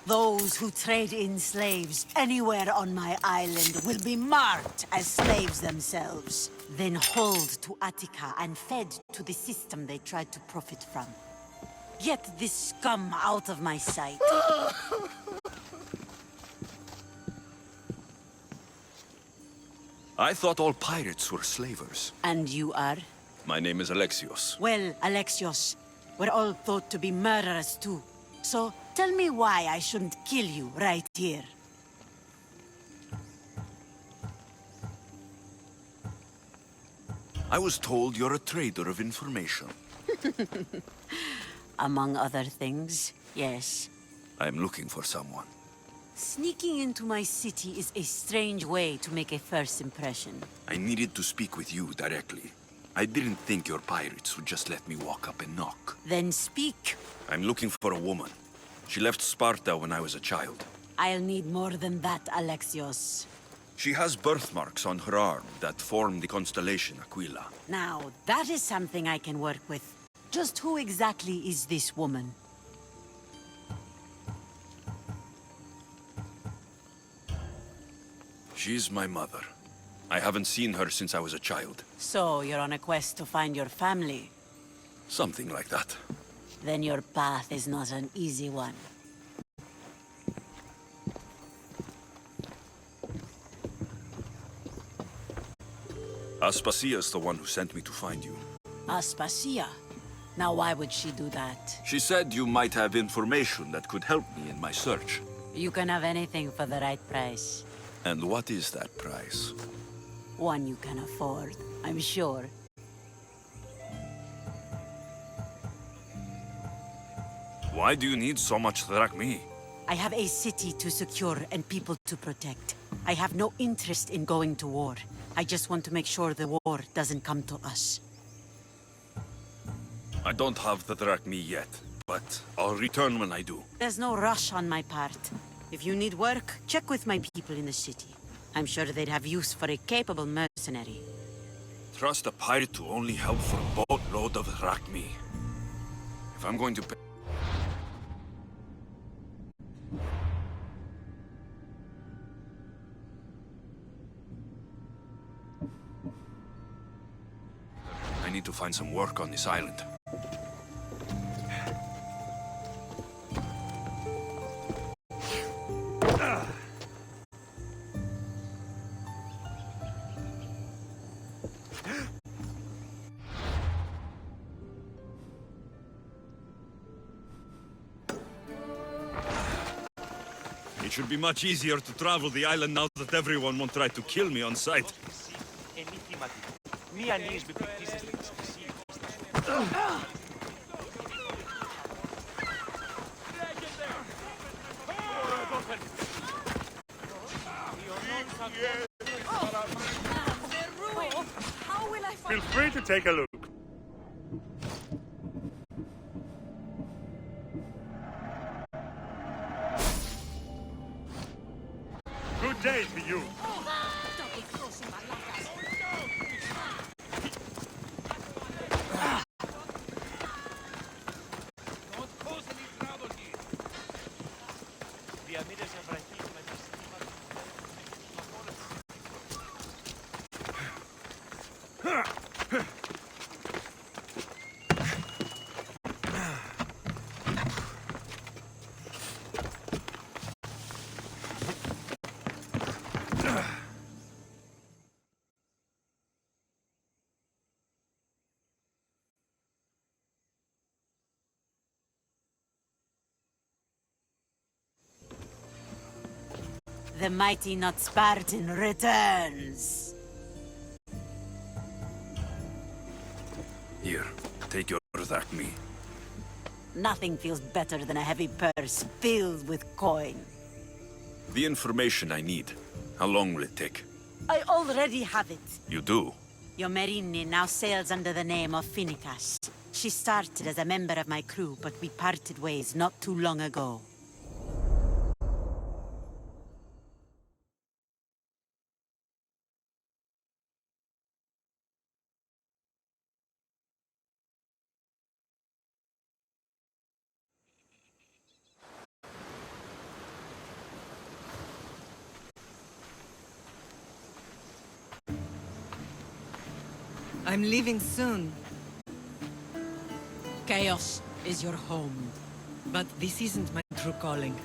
Those who trade in slaves anywhere on my island will be marked as slaves themselves, then hauled to Attica and fed to the system they tried to profit from. Get this scum out of my sight. I thought all pirates were slavers. And you are? My name is Alexios. Well, Alexios, we're all thought to be murderers too. So, tell me why I shouldn't kill you right here. I was told you're a trader of information. Among other things, yes. I'm looking for someone. Sneaking into my city is a strange way to make a first impression. I needed to speak with you directly. I didn't think your pirates would just let me walk up and knock. Then speak. I'm looking for a woman. She left Sparta when I was a child. I'll need more than that, Alexios. She has birthmarks on her arm that form the constellation Aquila. Now, that is something I can work with. Just who exactly is this woman? She's my mother. I haven't seen her since I was a child. So, you're on a quest to find your family? Something like that. Then your path is not an easy one. Aspasia's the one who sent me to find you. Aspasia? Now why would she do that? She said you might have information that could help me in my search. You can have anything for the right price. And what is that price? One you can afford, I'm sure. Why do you need so much drachmi? I have a city to secure and people to protect. I have no interest in going to war. I just want to make sure the war doesn't come to us. I don't have the drachmi yet, but I'll return when I do. There's no rush on my part. If you need work, check with my people in the city. I'm sure they'd have use for a capable mercenary. Trust a pirate to only help for a boatload of drachmi. If I'm going to pay... I need to find some work on this island. It should be much easier to travel the island now that everyone won't try to kill me on sight. Feel free to take a look. Good day to you. The mighty not Spartan returns. Here, take your me. Nothing feels better than a heavy purse filled with coin. The information I need. How long will it take? I already have it. You do? Your Merini now sails under the name of Finicas. She started as a member of my crew, but we parted ways not too long ago. I'm leaving soon. Chaos is your home. But this isn't my true calling.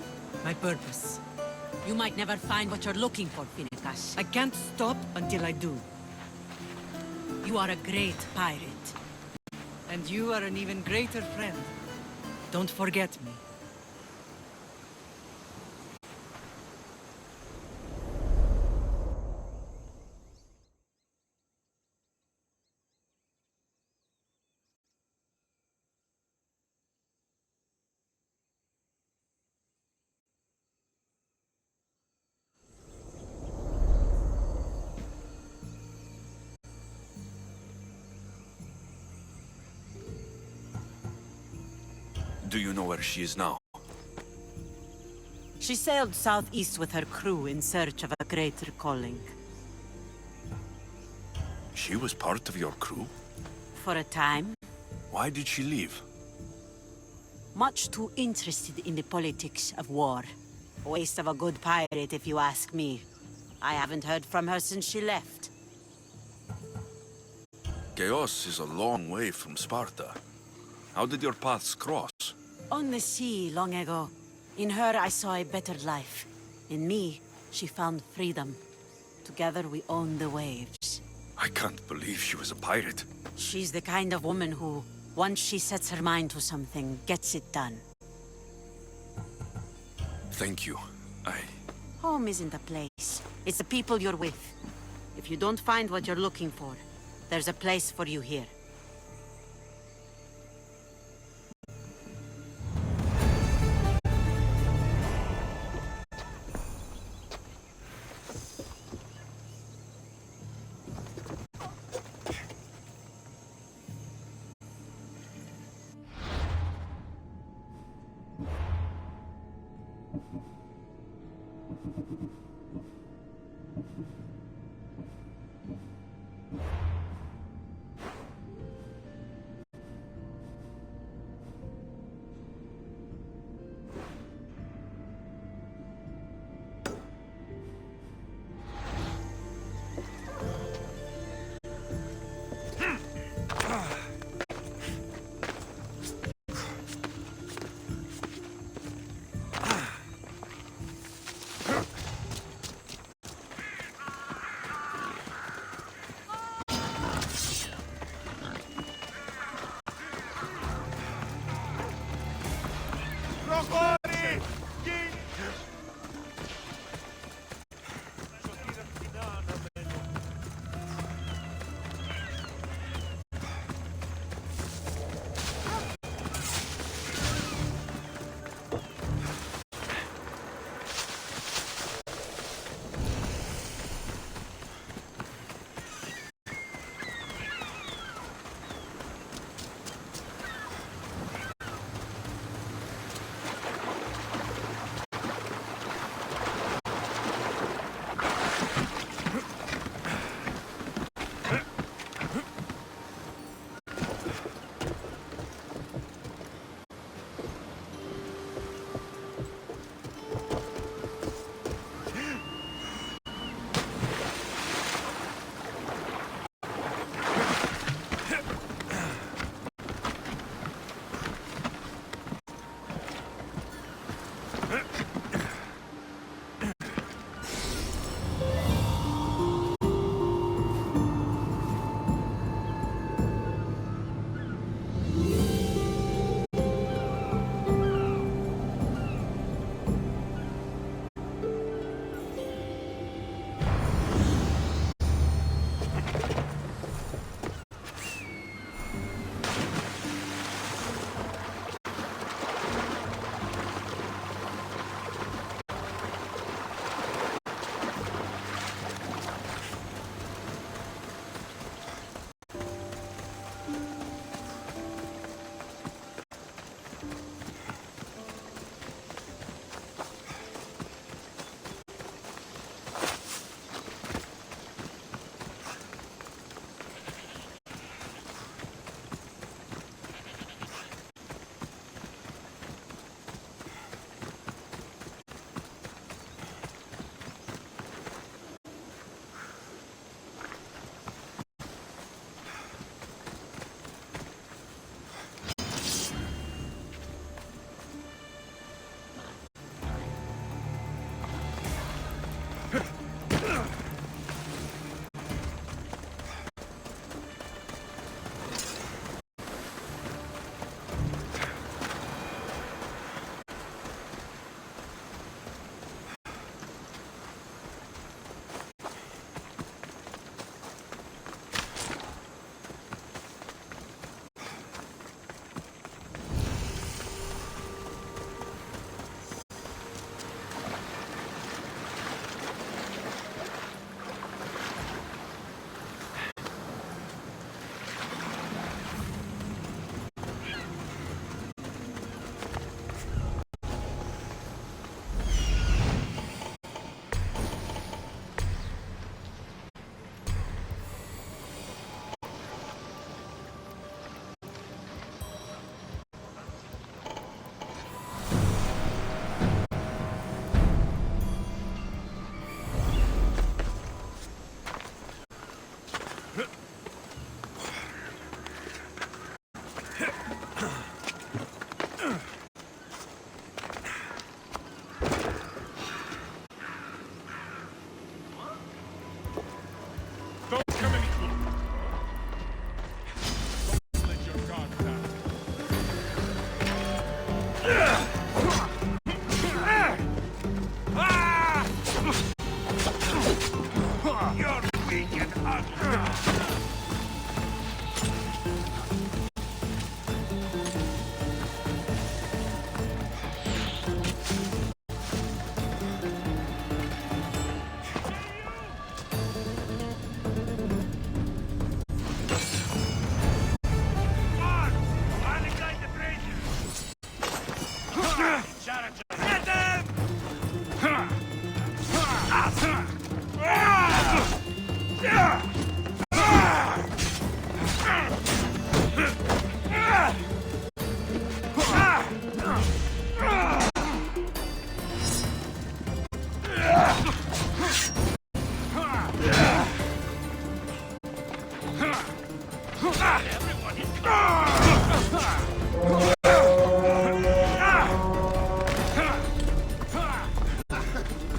My purpose. You might never find what you're looking for, Finicas. I can't stop until I do. You are a great pirate. And you are an even greater friend. Don't forget me. Do you know where she is now? She sailed southeast with her crew in search of a greater calling. She was part of your crew? For a time. Why did she leave? Much too interested in the politics of war. A waste of a good pirate, if you ask me. I haven't heard from her since she left. Chaos is a long way from Sparta. How did your paths cross? On the sea, long ago. In her, I saw a better life. In me, she found freedom. Together, we own the waves. I can't believe she was a pirate. She's the kind of woman who, once she sets her mind to something, gets it done. Thank you. Home isn't a place. It's the people you're with. If you don't find what you're looking for, there's a place for you here.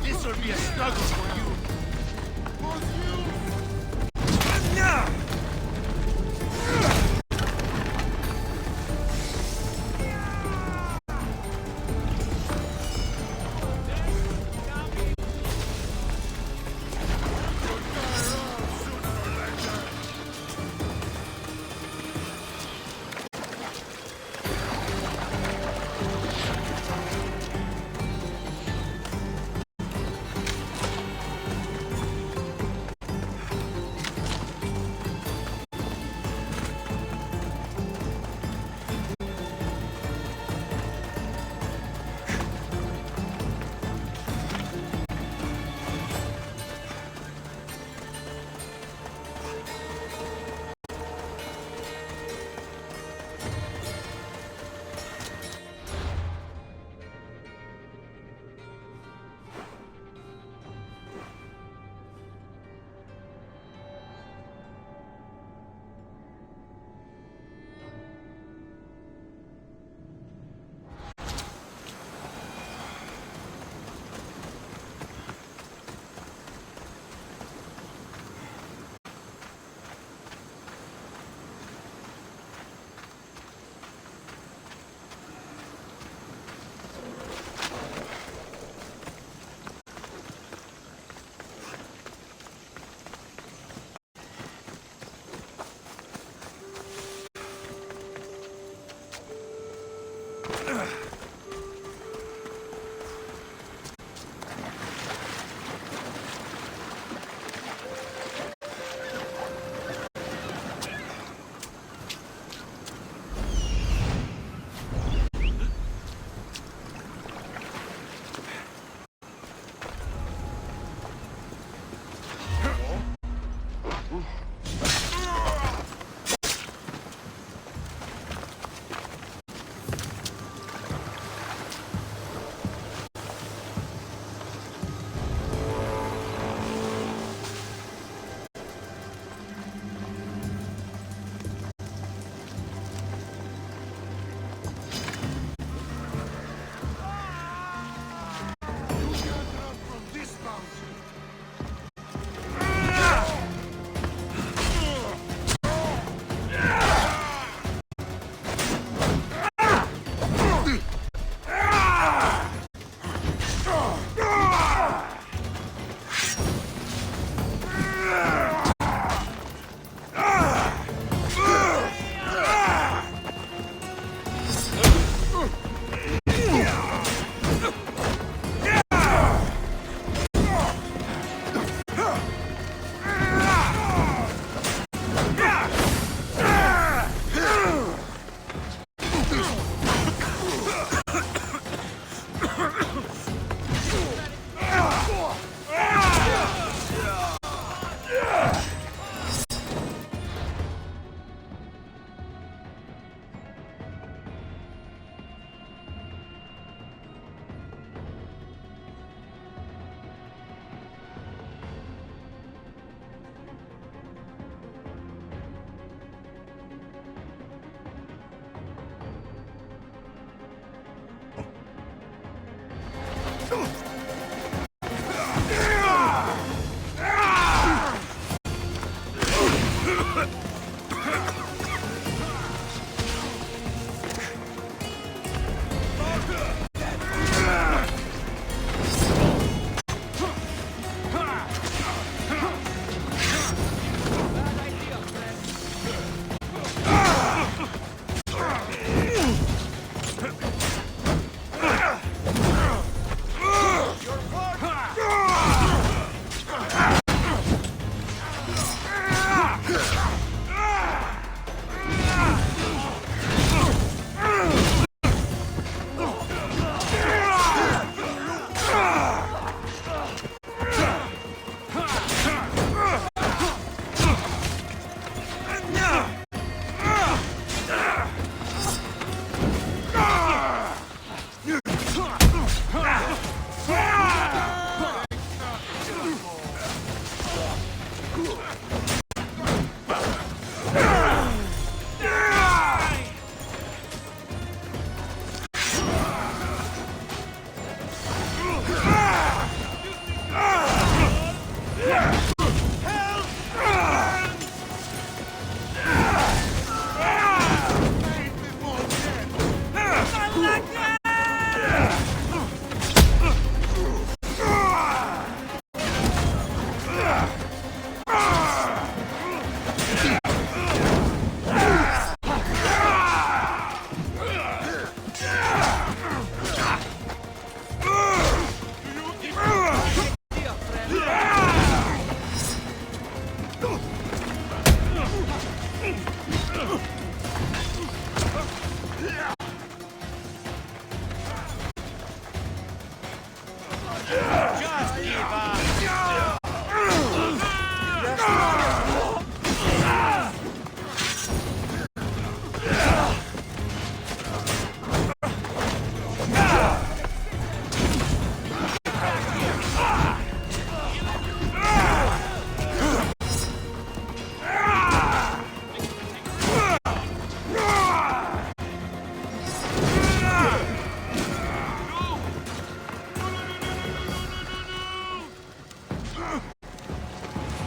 This will be a struggle for you.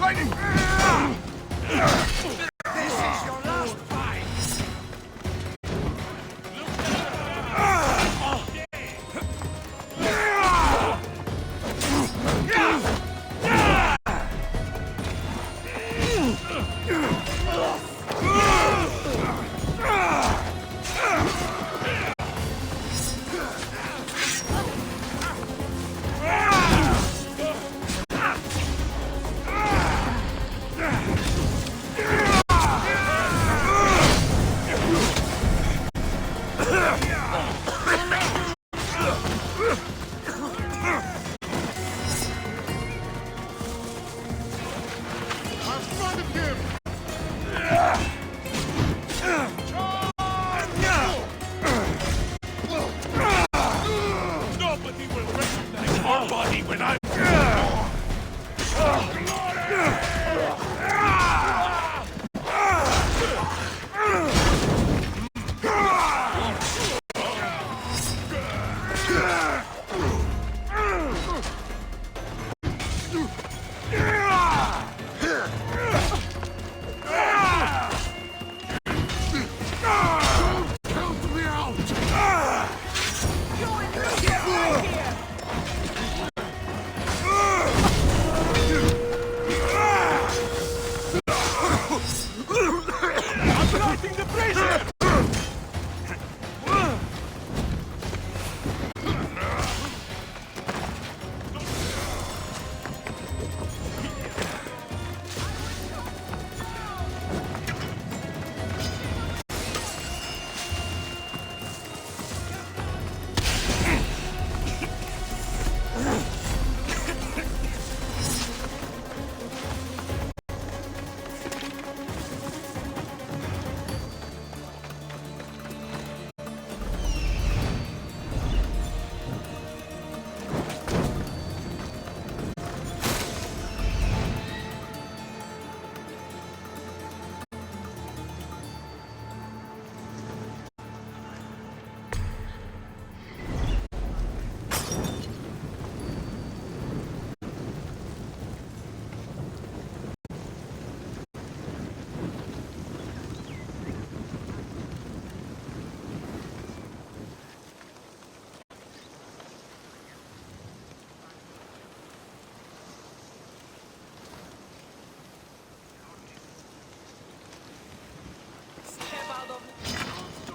fighting! This is your last fight! Nobody will recognize our body when I'm...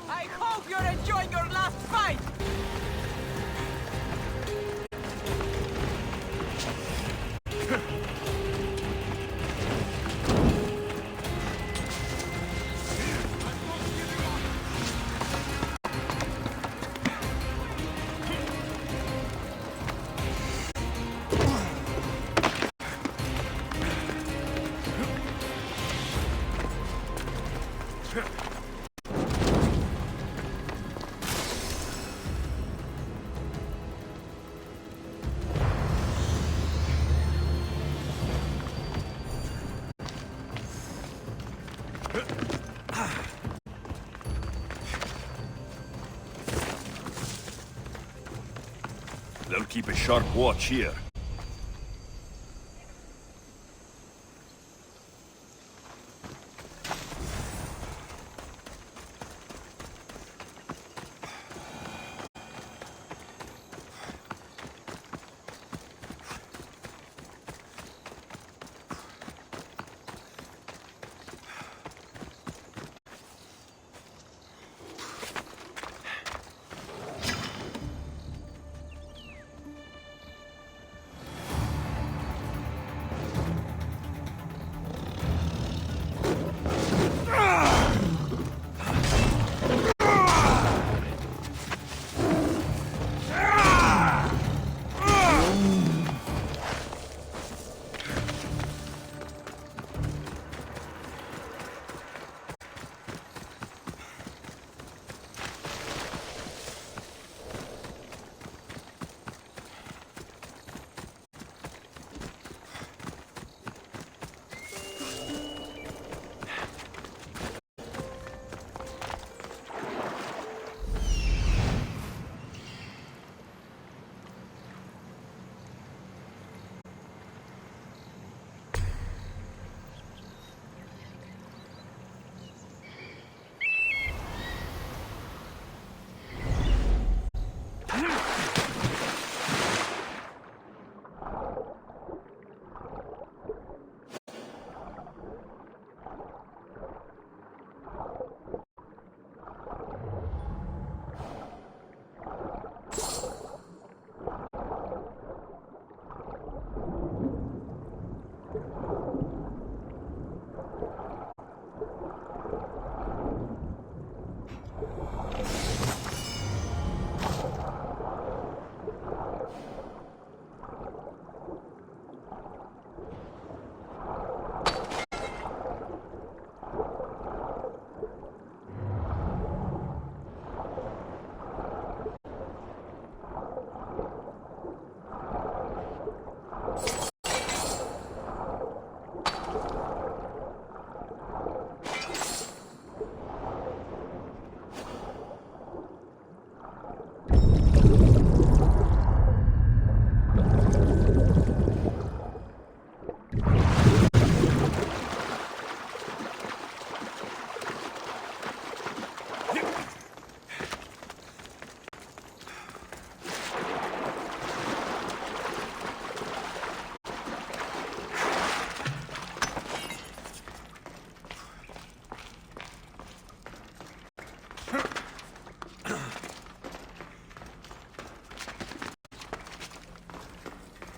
I hope you're enjoying your last fight! They'll keep a sharp watch here.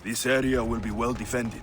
This area will be well defended.